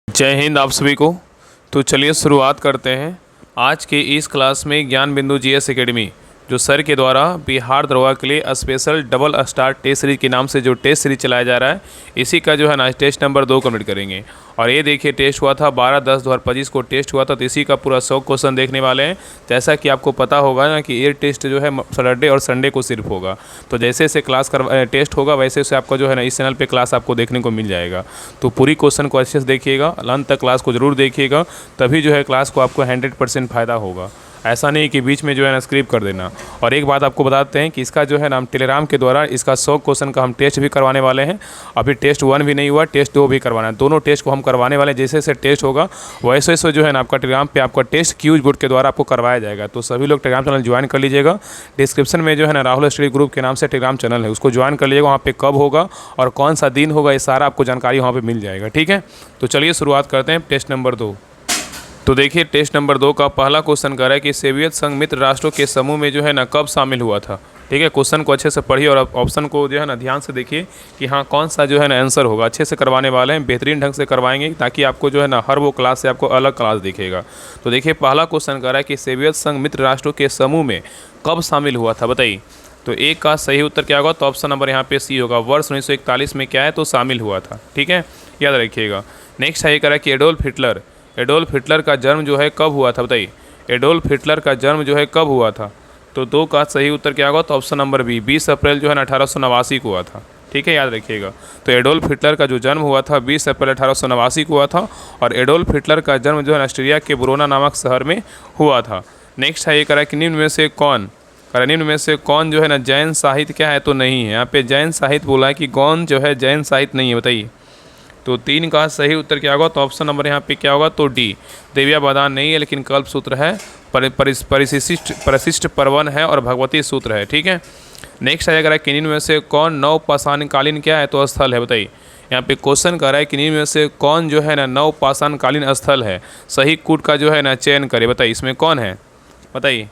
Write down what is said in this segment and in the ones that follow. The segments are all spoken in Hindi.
जय हिंद आप सभी को। तो चलिए शुरुआत करते हैं आज के इस क्लास में ज्ञान बिंदु जीएस एकेडमी जो सर के द्वारा बिहार दरोगा के लिए special double star test series के नाम से जो टेस्ट सीरीज चलाया जा रहा है, इसी का जो है ना टेस्ट नंबर 2 कंप्लीट करेंगे। और ये देखिए टेस्ट हुआ था 12/10/2025 को टेस्ट हुआ था, तो इसी का पूरा 100 क्वेश्चन देखने वाले हैं। जैसा कि आपको पता होगा ना कि ये टेस्ट जो है सैटरडे और संडे को सिर्फ होगा, तो जैसे जैसे क्लास टेस्ट होगा वैसे वैसे आपका जो है ना इस चैनल पे क्लास आपको देखने को मिल जाएगा। तो पूरी क्वेश्चन को अच्छे से देखिएगा, अंत तक क्लास को ज़रूर देखिएगा, तभी जो है क्लास को आपको 100% फ़ायदा होगा। ऐसा नहीं कि बीच में जो है ना स्किप कर देना। और एक बात आपको बताते हैं कि इसका जो है ना हम टेलीग्राम के द्वारा इसका 100 क्वेश्चन का हम टेस्ट भी करवाने वाले हैं। अभी टेस्ट 1 भी नहीं हुआ, टेस्ट 2 भी करवाना है। दोनों टेस्ट को हम करवाने वाले हैं। जैसे जैसे टेस्ट होगा वैसे वैसे जो है ना आपका टेलीग्राम पे आपका टेस्ट क्यूज बोर्ड के द्वारा आपको करवाया जाएगा। तो सभी लोग टेलीग्राम चैनल ज्वाइन कर लीजिएगा। डिस्क्रिप्शन में जो है ना राहुल स्टडी ग्रुप के नाम से टेलीग्राम चैनल है, उसको ज्वाइन कर लीजिएगा। वहाँ पे कब होगा और कौन सा दिन होगा ये सारा आपको जानकारी वहाँ पे मिल जाएगा। ठीक है, तो चलिए शुरुआत करते हैं टेस्ट नंबर 2। तो देखिए टेस्ट नंबर 2 का पहला क्वेश्चन कर रहा है कि सोवियत संघ मित्र राष्ट्रों के समूह में जो है ना कब शामिल हुआ था। ठीक है, क्वेश्चन को अच्छे से पढ़िए और ऑप्शन को जो है ना ध्यान से देखिए कि हाँ कौन सा जो है ना आंसर होगा। अच्छे से करवाने वाले हैं, बेहतरीन ढंग से करवाएंगे ताकि आपको जो है ना हर वो क्लास से आपको अलग क्लास दिखेगा। तो देखिए पहला क्वेश्चन कर रहा है कि सोवियत संघ मित्र राष्ट्रों के समूह में कब शामिल हुआ था, बताइए। तो एक का सही उत्तर क्या होगा, तो ऑप्शन नंबर यहाँ पे सी होगा। वर्ष 1941 में क्या है, तो शामिल हुआ था। ठीक है, याद रखिएगा। नेक्स्ट है कह रहा है कि एडोल्फ हिटलर का जन्म जो है कब हुआ था, बताइए। एडोल्फ हिटलर का जन्म जो है कब हुआ था, तो 2 का सही उत्तर क्या होगा, तो ऑप्शन नंबर बी 20 अप्रैल जो है ना 1889 को हुआ था। ठीक है, याद रखिएगा। तो एडोल्फ हिटलर का जो जन्म हुआ था 20 अप्रैल 1889 को हुआ था। और एडोल्फ हिटलर का जन्म जो है ऑस्ट्रिया के ब्रोना नामक शहर में हुआ था। नेक्स्ट है ये कह रहा है कि निम्न में से कौन जो है ना जैन साहित्य क्या है, तो नहीं है। यहाँ पे जैन साहित्य बोला है कि कौन जो है जैन साहित्य नहीं है, बताइए। तो 3 का सही उत्तर क्या होगा, तो ऑप्शन नंबर यहाँ पे क्या होगा, तो डी देव्यावदान नहीं है, लेकिन कल्प सूत्र है, परिशिष्ट पर्वन है और भगवती सूत्र है। ठीक है, नेक्स्ट आएगा है कि में से कौन नवपाषाणकालीन क्या है, तो स्थल है, बताइए। यहाँ पे क्वेश्चन कर रहा है कि में से कौन जो है ना नवपाषाणकालीन स्थल है, सही कूट का जो है ना चयन करे, बताइए इसमें कौन है, बताइए।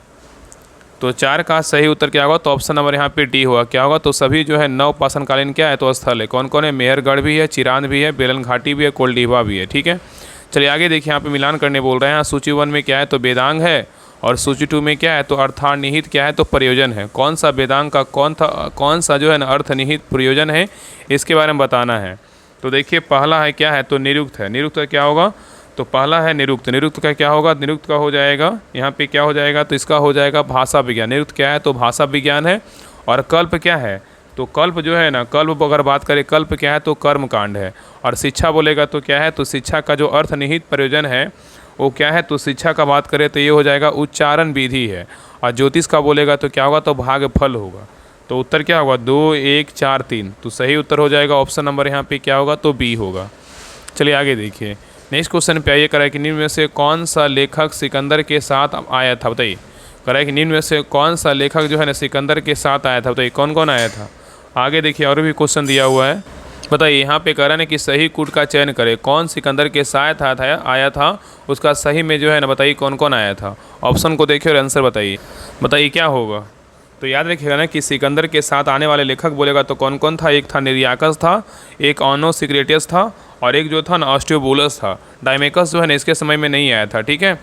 तो 4 का सही उत्तर क्या होगा, तो ऑप्शन नंबर यहाँ पे डी होगा। क्या होगा, तो सभी जो है नवपाषाणकालीन क्या है, तो स्थल है। कौन कौन है, मेहरगढ़ भी है, चिरांद भी है, बेलन घाटी भी है, कोलडीबा भी है। ठीक है, चलिए आगे देखिए। यहाँ पे मिलान करने बोल रहे हैं। यहाँ सूची 1 में क्या है, तो वेदांग है, और सूची 2 में क्या है, तो अर्थानिहित क्या है, तो प्रयोजन है। कौन सा वेदांग का कौन सा जो है ना अर्थनिहित प्रयोजन है, इसके बारे में बताना है। तो देखिए पहला है क्या है, तो निरुक्त है। निरुक्त का क्या होगा, तो पहला है निरुक्त का क्या होगा, निरुक्त का हो जाएगा यहाँ पे क्या हो जाएगा, तो इसका हो जाएगा भाषा विज्ञान। निरुक्त क्या है, तो भाषा विज्ञान है। और कल्प क्या है, तो कल्प जो है ना, कल्प अगर बात करें कल्प क्या है, तो कर्म कांड है। और शिक्षा बोलेगा तो क्या है, तो शिक्षा का जो अर्थ प्रयोजन है वो क्या है, तो शिक्षा का बात करें तो ये हो जाएगा उच्चारण विधि है। और ज्योतिष का बोलेगा तो क्या होगा, तो भाग फल होगा। तो उत्तर क्या होगा, 2 1 4 3। तो सही उत्तर हो जाएगा ऑप्शन नंबर यहाँ पे क्या होगा, तो बी होगा। चलिए आगे देखिए। नेक्स्ट क्वेश्चन पे आइए। कराए कि निम्न में से कौन सा लेखक सिकंदर के साथ आया था, बताइए। कराए कि निम्न में से कौन सा लेखक जो है ना सिकंदर के साथ आया था, बताइए कौन कौन आया था। आगे देखिए और भी क्वेश्चन दिया हुआ है, बताइए। यहाँ पे कह रहा है कि सही कूट का चयन करें। कौन सिकंदर के साथ आया था, उसका सही में जो है ना बताइए कौन कौन आया था। ऑप्शन को देखिए और आंसर बताइए क्या होगा। तो याद रखिएगा ना कि सिकंदर के साथ आने वाले लेखक बोलेगा तो कौन कौन था। एक था निर्याकस था, एक ऑनो सिक्रेटियस था, और एक जो था ना ऑस्टियोबुलस था। डायमेकस जो है ना इसके समय में नहीं आया था। ठीक है,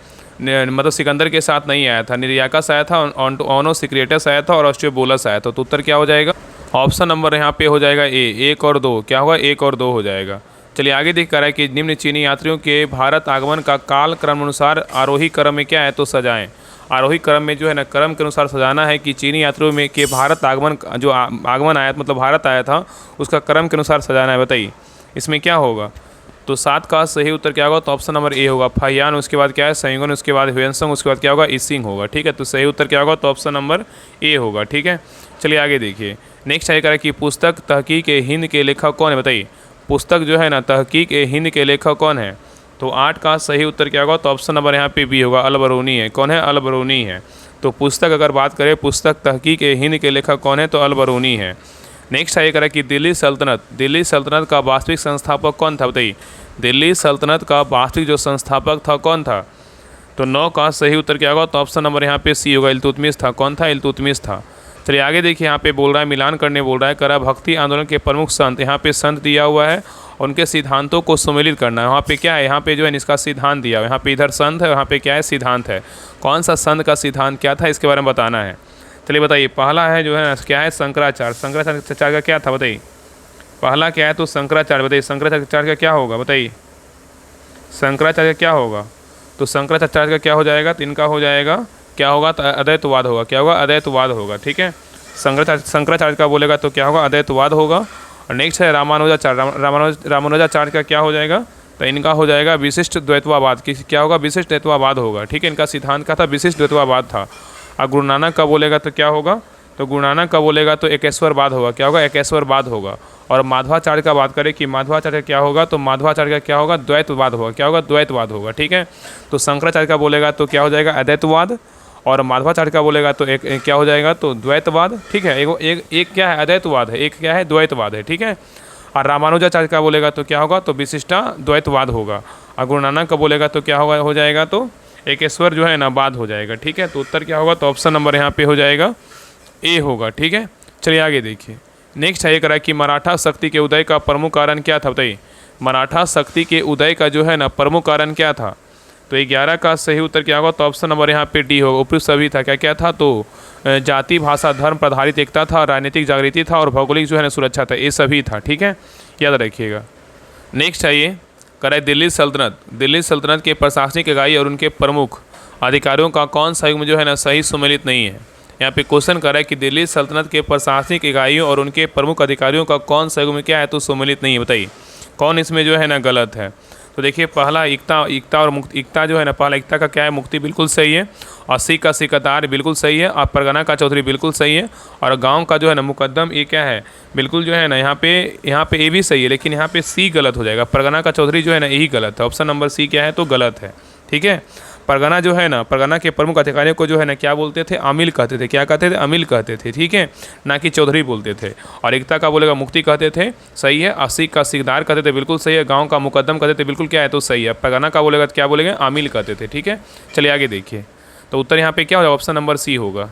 मतलब सिकंदर के साथ नहीं आया था। निर्याकस आया था, ऑनो सिक्रेटियस आया था और ऑस्टियोबुलस आया था। तो उत्तर क्या हो जाएगा, ऑप्शन नंबर यहाँ पे हो जाएगा ए 1 और 2। क्या होगा, 1 और 2 हो जाएगा। चलिए आगे देख कर है कि निम्न चीनी यात्रियों के भारत आगमन का काल क्रम अनुसार आरोही क्रम में क्या है, तो सजाएं। आरोही क्रम में जो है ना क्रम के अनुसार सजाना है कि चीनी यात्रियों में के भारत आगमन जो आगमन आया मतलब भारत आया था उसका क्रम के अनुसार सजाना है, बताइए इसमें क्या होगा। तो 7 का सही उत्तर क्या होगा, तो ऑप्शन नंबर ए होगा। फाहियान, उसके बाद क्या है संयुगन, उसके बाद ह्वेनसंग, उसके बाद क्या होगा इसिंग होगा। ठीक है, तो सही उत्तर क्या होगा, तो ऑप्शन नंबर ए होगा। ठीक है, चलिए आगे देखिए। नेक्स्ट है कि पुस्तक तहकीक ए हिंद के लेखक कौन है, बताइए। पुस्तक जो है ना तहकीक ए हिंद के लेखक कौन है। तो 8 का सही उत्तर क्या होगा, तो ऑप्शन नंबर यहाँ पे बी होगा। अल-बरूनी है। कौन है, अल-बरूनी है। तो पुस्तक अगर बात करें पुस्तक तहकीक ए हिंद के लेखक कौन है, तो अल-बरूनी है। नेक्स्ट है करें कि दिल्ली सल्तनत का वास्तविक संस्थापक कौन था, बताइए। दिल्ली सल्तनत का वास्तविक जो संस्थापक था कौन था। तो 9 का सही उत्तर क्या होगा, तो ऑप्शन नंबर यहाँ पे सी होगा। इल्तुतमिश था। कौन था, इल्तुतमिश था। चलिए आगे देखिए। यहाँ पे बोल रहा है मिलान करने बोल रहा है। करा भक्ति आंदोलन के प्रमुख संत, यहाँ पे संत दिया हुआ है उनके सिद्धांतों को सम्मिलित करना है। वहाँ पे क्या है, यहाँ पे जो है इसका सिद्धांत दिया है, यहाँ पे इधर संत है, यहाँ पे क्या है सिद्धांत है। कौन सा संत का सिद्धांत क्या था इसके बारे में बताना है। चलिए बताइए, पहला है जो है क्या है शंकराचार्य। शंकराचार्य का क्या था बताइए, पहला क्या है तो शंकराचार्य। बताइए शंकराचार्य का क्या होगा, बताइए शंकराचार्य क्या होगा। तो शंकराचार्य का क्या हो जाएगा, तो इनका हो जाएगा क्या होगा, तो अद्वैतवाद होगा। क्या होगा, अद्वैतवाद होगा। ठीक है, शंकराचार्य का बोलेगा तो क्या होगा, अद्वैतवाद होगा। और नेक्स्ट है रामानुजाचार्य। रामानुजाचार्य का क्या हो जाएगा, तो इनका हो जाएगा विशिष्ट द्वैतवाद। क्या होगा, विशिष्ट द्वैतवाद होगा। ठीक है, इनका सिद्धांत का था विशिष्ट द्वैतवाद था। और गुरु नानक का बोलेगा तो क्या होगा, तो गुरु नानक का बोलेगा तो एकेश्वरवाद होगा। क्या होगा, एकेश्वरवाद होगा। और माधवाचार्य का बात करें कि माधवाचार्य क्या होगा, तो माधवाचार्य का क्या होगा, द्वैतवाद होगा। क्या होगा, द्वैतवाद होगा। ठीक है, तो शंकराचार्य का बोलेगा तो क्या हो जाएगा, अद्वैतवाद। और माधवाचार्य का बोलेगा तो एक क्या हो जाएगा, तो द्वैतवाद। ठीक है, एक क्या है, अद्वैतवाद है, एक क्या है, द्वैतवाद है। ठीक है, और रामानुजाचार्य का बोलेगा तो क्या होगा, तो विशिष्टा द्वैतवाद होगा। और गुरु नानक का बोलेगा तो क्या होगा, हो जाएगा तो एकेश्वर जो है ना बाद हो जाएगा। ठीक है, तो उत्तर क्या होगा, तो ऑप्शन नंबर यहाँ पे हो जाएगा ए होगा। ठीक है, चलिए आगे देखिए। नेक्स्ट है ये करा कि मराठा शक्ति के उदय का प्रमुख कारण क्या था, बताइए मराठा शक्ति के उदय का जो है ना प्रमुख कारण क्या था। तो 11 का सही उत्तर क्या होगा, तो ऑप्शन नंबर यहाँ पे डी होगा। उपयुक्त सभी था, क्या क्या था, तो जाति भाषा धर्म पर आधारित एकता था, राजनीतिक जागृति था और भौगोलिक जो है ना सुरक्षा था, ये सभी था। ठीक है, याद रखिएगा। नेक्स्ट है ये कराए दिल्ली सल्तनत। दिल्ली सल्तनत के प्रशासनिक इकाई और उनके प्रमुख अधिकारियों का कौन सा युग्म जो है ना सही सुमेलित नहीं है। यहाँ पे क्वेश्चन कर रहा है कि दिल्ली सल्तनत के प्रशासनिक इकाइयों और उनके प्रमुख अधिकारियों का कौन सा युग्म क्या है तो सुमेलित नहीं है। बताइए कौन इसमें जो है ना गलत है। तो देखिए पहला एकता और मुक्ति। एकता जो है ना, पहला एकता का क्या है, मुक्ति बिल्कुल सही है। और सिख का सिकतार बिल्कुल सही है। और परगना का चौधरी बिल्कुल सही है। और गांव का जो है ना मुकद्दम, ये क्या है, बिल्कुल जो है ना यहाँ पे ए भी सही है, लेकिन यहाँ पे सी गलत हो जाएगा। परगना का चौधरी जो है ना यही गलत है। ऑप्शन नंबर सी क्या है तो गलत है। ठीक है, परगना जो है ना, परगना के प्रमुख अधिकारियों को जो है ना क्या बोलते थे, अमील कहते थे। क्या कहते थे, अमील कहते थे। ठीक है, ना कि चौधरी बोलते थे। और एकता का बोलेगा मुक्ति कहते थे, सही है। सिख का सिकदार कहते थे, बिल्कुल सही है। गांव का मुकद्दम कहते थे, बिल्कुल क्या है तो सही है। परगना का बोलेगा तो क्या बोलेंगे, अमील कहते थे। ठीक है, चलिए आगे देखिए। तो उत्तर यहाँ पे क्या होगा, ऑप्शन नंबर सी होगा।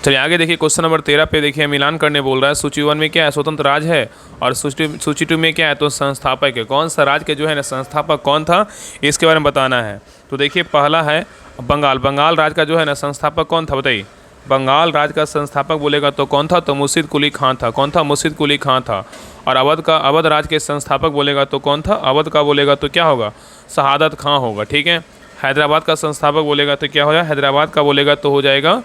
चलिए आगे देखिए, क्वेश्चन नंबर 13 पे देखिए मिलान करने बोल रहा है। सूची 1 में क्या है, स्वतंत्र राज है। और सूची 2 में क्या है तो संस्थापक है। कौन सा राज्य के जो है ना संस्थापक कौन था, इसके बारे में बताना है। तो देखिए पहला है बंगाल। बंगाल राज्य का जो है ना संस्थापक कौन था, बताइए बंगाल राज्य का संस्थापक बोलेगा तो कौन था, तो मुर्शिद कुली खान था। कौन था, मुर्शिद कुली खान था। और अवध राज्य के संस्थापक बोलेगा तो कौन था, अवध का बोलेगा तो क्या होगा, शहादत खां होगा। ठीक है, हैदराबाद का संस्थापक बोलेगा तो क्या होगा, हैदराबाद का बोलेगा तो हो जाएगा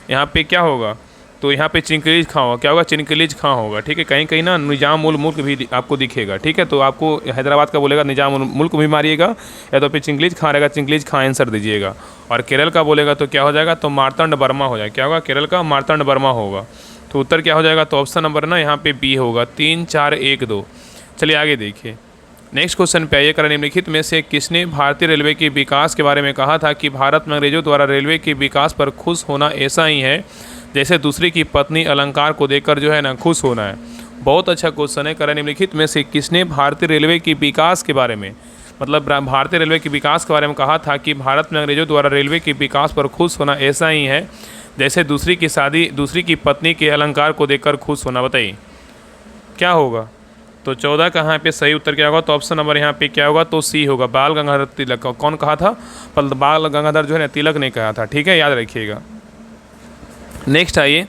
यहाँ पे क्या होगा, तो यहाँ पे चिंकलीज खां होगा। क्या होगा, चिंकलीज खां होगा। ठीक है, कहीं कहीं ना निजाम उल मुल्क भी आपको दिखेगा। ठीक है, तो आपको हैदराबाद का बोलेगा निजाम उल मुल्क भी मारिएगा, या तो फिर चिंकलीज खां रहेगा, चिंकलीज खां आंसर दीजिएगा। और केरल का बोलेगा तो क्या हो जाएगा, तो मार्तंड वर्मा हो जाएगा। क्या होगा, केरल का मार्तंड वर्मा होगा। तो उत्तर क्या हो जाएगा, तो ऑप्शन नंबर ना यहाँ पे बी होगा। 3 4 1 2। चलिए आगे देखिए। नेक्स्ट क्वेश्चन पे आइए। निम्नलिखित में से किसने भारतीय रेलवे के विकास के बारे में कहा था कि भारत में अंग्रेजों द्वारा रेलवे के विकास पर खुश होना ऐसा ही है जैसे दूसरे की पत्नी अलंकार को देखकर जो है ना खुश होना है। बहुत अच्छा क्वेश्चन है। निम्नलिखित में से किसने भारतीय रेलवे के विकास के बारे में, मतलब भारतीय रेलवे के विकास के बारे में कहा था कि भारत में अंग्रेजों द्वारा रेलवे के विकास पर खुश होना ऐसा ही है जैसे दूसरी की पत्नी के अलंकार को देखकर खुश होना। बताइए क्या होगा। तो 14 का यहाँ पे सही उत्तर क्या होगा, तो ऑप्शन नंबर यहाँ पे क्या होगा, तो सी होगा। बाल गंगाधर तिलक। कौन कहा था, बाल गंगाधर जो है ना तिलक ने कहा था। ठीक है, याद रखिएगा। नेक्स्ट आइए,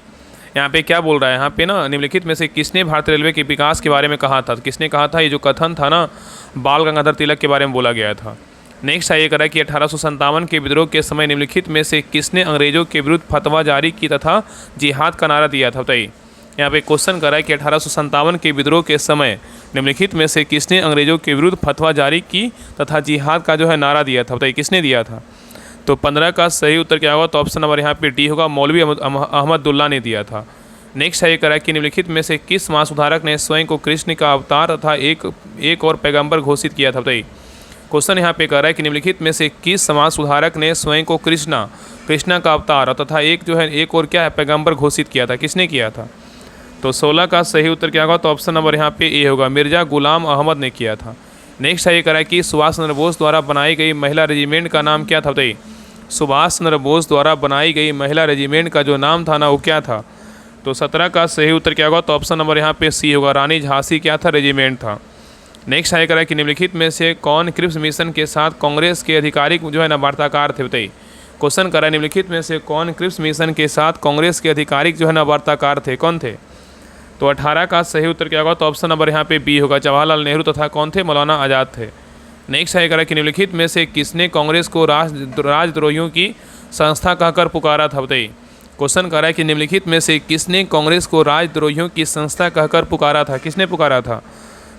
यहाँ पे क्या बोल रहा है, यहाँ पे ना निम्नलिखित में से किसने भारतीय रेलवे के विकास के बारे में कहा था। किसने कहा था, ये जो कथन था ना बाल गंगाधर तिलक के बारे में बोला गया था। नेक्स्ट आइए करा कि 1857 के विद्रोह के समय निम्नलिखित में से किसने अंग्रेजों के विरुद्ध फतवा जारी की तथा जिहाद का नारा दिया था। बताइए यहाँ पे क्वेश्चन करा है कि 1857 के विद्रोह के समय निम्नलिखित में से किसने अंग्रेजों के विरुद्ध फतवा जारी की तथा जिहाद का जो है नारा दिया था। बताइए किसने दिया था। तो 15 का सही उत्तर क्या होगा, तो ऑप्शन नंबर यहाँ पे डी होगा। मौलवी अहमदुल्ला ने दिया था। नेक्स्ट है ये करा कि निम्नलिखित में से किस महासुधारक ने स्वयं को कृष्ण का अवतार तथा एक और पैगंबर घोषित किया था। बताइए क्वेश्चन यहाँ पे कह रहा है कि निम्नलिखित में से किस समाज सुधारक ने स्वयं को कृष्णा का अवतार तथा एक और क्या है पैगंबर घोषित किया था। किसने किया था। तो 16 का सही उत्तर क्या होगा, तो ऑप्शन नंबर यहाँ पे ए होगा। मिर्जा गुलाम अहमद ने किया था। नेक्स्ट है ये करा कि सुभाष चंद्र बोस द्वारा बनाई गई महिला रेजिमेंट का नाम क्या था। बताइए सुभाष चंद्र बोस द्वारा बनाई गई महिला रेजिमेंट का जो नाम था ना वो क्या था। तो 17 का सही उत्तर क्या होगा, तो ऑप्शन नंबर यहाँ पे सी होगा। रानी झांसी क्या था, रेजिमेंट था। नेक्स्ट आगे करा कि निम्नलिखित में से कौन क्रिप्स मिशन के साथ कांग्रेस के अधिकारिक जो है ना वार्ताकार थे, बताइए। क्वेश्चन करा निम्नलिखित में से कौन क्रिप्स मिशन के साथ कांग्रेस के अधिकारिक जो है ना वार्ताकार थे, कौन थे? तो 18 का सही उत्तर क्या होगा? तो ऑप्शन नंबर यहाँ पे बी होगा, जवाहरलाल नेहरू तथा कौन थे? मौलाना आज़ाद थे। नेक्स्ट है करा कि निम्नलिखित में से किसने कांग्रेस को राजद्रोहियों की संस्था कहकर पुकारा था, बताइए। क्वेश्चन करा है कि निम्नलिखित में से किसने कांग्रेस को राजद्रोहियों की संस्था कहकर पुकारा था, किसने पुकारा था?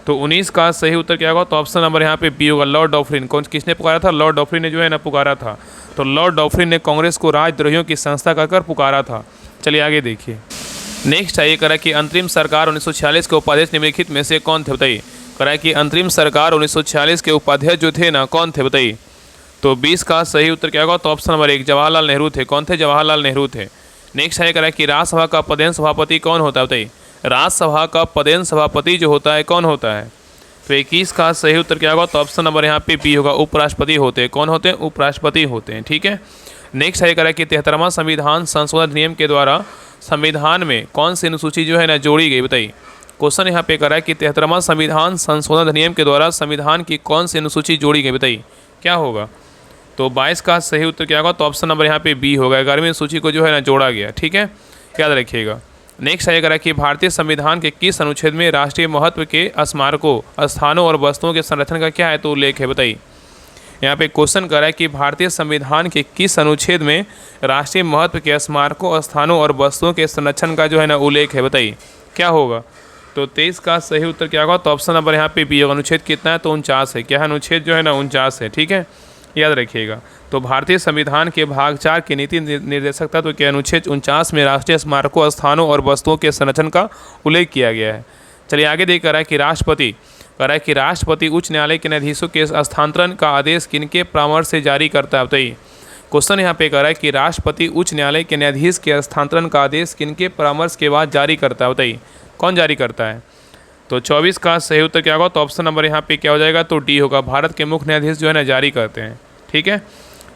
तो 19 का सही उत्तर क्या होगा? तो ऑप्शन नंबर यहाँ पे बी होगा, लॉर्ड डॉफ्रिन। कौन किसने पुकारा था? लॉर्ड डॉफ्रिन ने जो है ना पुकारा था। तो लॉर्ड डॉफ्रिन ने कांग्रेस को राजद्रोहियों की संस्था कहकर पुकारा था। चलिए आगे देखिए। नेक्स्ट है ये करा कि अंतरिम सरकार 1946 के उपाध्यक्ष निम्नलिखित में से कौन थे, बताइए। करा कि अंतरिम सरकार 1946 के उपाध्यक्ष जो थे ना, कौन थे, बताइए। तो 20 का सही उत्तर क्या होगा? तो ऑप्शन नंबर 1 जवाहरलाल नेहरू थे। कौन थे? जवाहरलाल नेहरू थे। नेक्स्ट है करा कि राज्यसभा का पदेन सभापति कौन होता है, बताइए। राज्यसभा का पदेन सभापति जो होता है कौन होता है? तो 21 का सही उत्तर क्या होगा? तो ऑप्शन नंबर यहाँ पे बी होगा, उपराष्ट्रपति होते हैं। कौन होते हैं? उपराष्ट्रपति होते हैं, ठीक है। नेक्स्ट है करा कि 73वां संविधान संशोधन अधिनियम के द्वारा संविधान में कौन सी अनुसूची जो है ना जोड़ी गई, बताइए। क्वेश्चन यहाँ पे करा कि 73वां संविधान संशोधन अधिनियम के द्वारा संविधान की कौन सी अनुसूची जोड़ी गई, बताइए, क्या होगा? तो 22 का सही उत्तर क्या होगा? तो ऑप्शन नंबर यहाँ पे बी होगा, 11वीं सूची को जो है ना जोड़ा गया, ठीक है, याद रखिएगा। नेक्स्ट है करा कि भारतीय संविधान के किस अनुच्छेद में राष्ट्रीय महत्व के स्मारकों, स्थानों और वस्तुओं के संरक्षण का क्या है तो उल्लेख है, बताइए। यहाँ पे क्वेश्चन करा है कि भारतीय संविधान के किस अनुच्छेद में राष्ट्रीय महत्व के स्मारकों, स्थानों और वस्तुओं के संरक्षण का जो है ना उल्लेख है, बताइए, क्या होगा? तो 23 का सही उत्तर क्या होगा? तो ऑप्शन नंबर यहाँ पे बी होगा। अनुच्छेद कितना है? तो 49 है। क्या है? अनुच्छेद जो है ना 49 है, ठीक है, याद रखिएगा। तो भारतीय संविधान के भाग 4 के नीति निर्देशक तत्व के अनुच्छेद 49 में राष्ट्रीय स्मारकों, स्थानों और वस्तुओं के संरक्षण का उल्लेख किया गया है। चलिए आगे देख रहा है कि राष्ट्रपति उच्च न्यायालय के न्यायाधीशों के स्थानांतरण का आदेश किनके परामर्श से जारी करता है, बताइए। क्वेश्चन यहाँ पे कह रहा है कि राष्ट्रपति उच्च न्यायालय के न्यायाधीश के स्थानांतरण का आदेश किनके परामर्श के बाद जारी करता है, बताइए, कौन जारी करता है? तो 24 का सही उत्तर क्या होगा? तो ऑप्शन नंबर यहाँ पे क्या हो जाएगा? तो डी होगा, भारत के मुख्य न्यायाधीश जो है ना जारी करते हैं, ठीक है।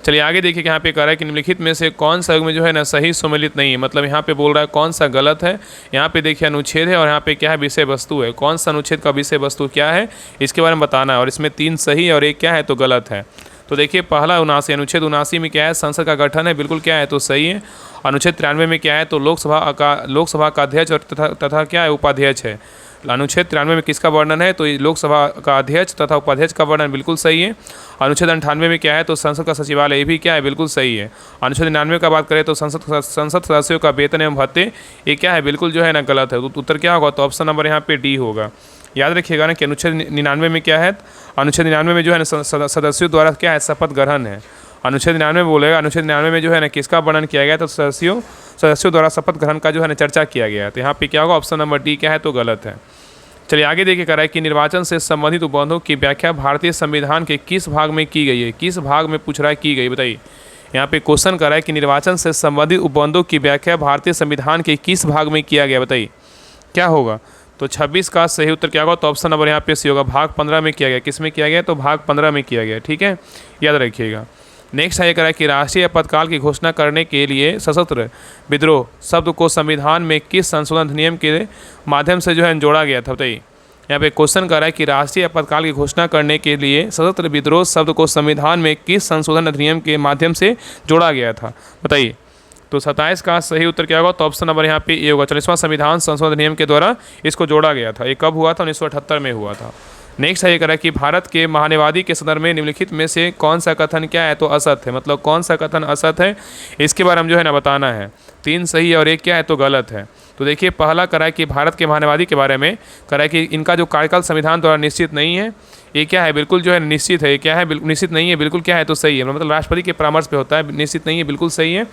चलिए आगे देखिए कि यहाँ पे कह रहा है कि निम्नलिखित में से कौन सा में जो है ना सही सम्मिलित नहीं है, मतलब यहाँ पे बोल रहा है कौन सा गलत है। यहाँ पे देखिए अनुच्छेद है और यहाँ पे क्या है? विषय वस्तु है। कौन सा अनुच्छेद का विषय वस्तु क्या है इसके बारे में बताना है, और इसमें 3 सही है और 1 क्या है तो गलत है। तो देखिए पहला 79, अनुच्छेद 79 में क्या है? संसद का गठन है, बिल्कुल क्या है तो सही है। अनुच्छेद 93 में क्या है? तो लोकसभा का अध्यक्ष और तथा क्या है? उपाध्यक्ष है। अनुच्छेद 93 में किसका वर्णन है? तो लोकसभा का अध्यक्ष तथा उपाध्यक्ष का वर्णन, बिल्कुल सही है। अनुच्छेद 98 में क्या है? तो संसद का सचिवालय, ये भी क्या है? बिल्कुल सही है। अनुच्छेद 99 का बात करें तो संसद सदस्यों का वेतन एवं भत्ते, ये क्या है? बिल्कुल जो है ना गलत है। तो उत्तर क्या होगा? तो ऑप्शन नंबर यहाँ पे डी होगा। याद रखिएगा ना कि अनुच्छेद 99 में क्या है? अनुच्छेद 99 में जो है ना सदस्यों द्वारा क्या है? शपथ ग्रहण है। अनुच्छेद 99 बोलेगा, अनुच्छेद 99 में जो है ना किसका वर्णन किया गया? तो सदस्यों द्वारा शपथ ग्रहण का जो है ना चर्चा किया गया है। तो यहाँ पे क्या होगा? ऑप्शन नंबर डी क्या है तो गलत है। चलिए आगे देखिए कह रहा है कि निर्वाचन से संबंधित उपबंधों की व्याख्या भारतीय संविधान के किस भाग में की गई है? किस भाग में पूछ रहा है की गई, बताइए। यहाँ पे क्वेश्चन कर रहा है कि निर्वाचन से संबंधित उपबंधों की व्याख्या भारतीय संविधान के किस भाग में किया गया, बताइए, क्या होगा? तो 26 का सही उत्तर क्या होगा? तो ऑप्शन नंबर यहाँ पे सी होगा, भाग 15 में किया गया। किस में किया गया? तो भाग 15 में किया गया, ठीक है, याद रखिएगा। नेक्स्ट है करा कि राष्ट्रीय आपातकाल की घोषणा करने के लिए सशस्त्र विद्रोह शब्द को संविधान में किस संशोधन अधिनियम के माध्यम से जो है जोड़ा गया था, बताइए। यहाँ पे क्वेश्चन कर रहा है कि राष्ट्रीय आपातकाल की घोषणा करने के लिए सशस्त्र विद्रोह शब्द को संविधान में किस संशोधन अधिनियम के माध्यम से जोड़ा गया था, बताइए। तो 27 का सही उत्तर क्या होगा? तो ऑप्शन नंबर यहाँ पे ए होगा, 40वां संविधान संशोधन अधिनियम के द्वारा इसको जोड़ा गया था। ये कब हुआ था? 1978 में हुआ था। नेक्स्ट है ये कह रहा है कि भारत के महान्यवादी के संदर्भ में निम्नलिखित में से कौन सा कथन क्या है तो असत्य है, मतलब कौन सा कथन असत्य है इसके बारे में जो है ना बताना है। 3 सही और 1 क्या है तो गलत है। तो देखिए पहला कह रहा है कि भारत के महान्यवादी के बारे में कह रहा है कि इनका जो कार्यकाल संविधान द्वारा निश्चित नहीं है, ये क्या है? बिल्कुल जो है निश्चित है। क्या है? निश्चित नहीं है, बिल्कुल क्या है तो सही है, मतलब राष्ट्रपति के परामर्श पे होता है, निश्चित नहीं है, बिल्कुल सही है।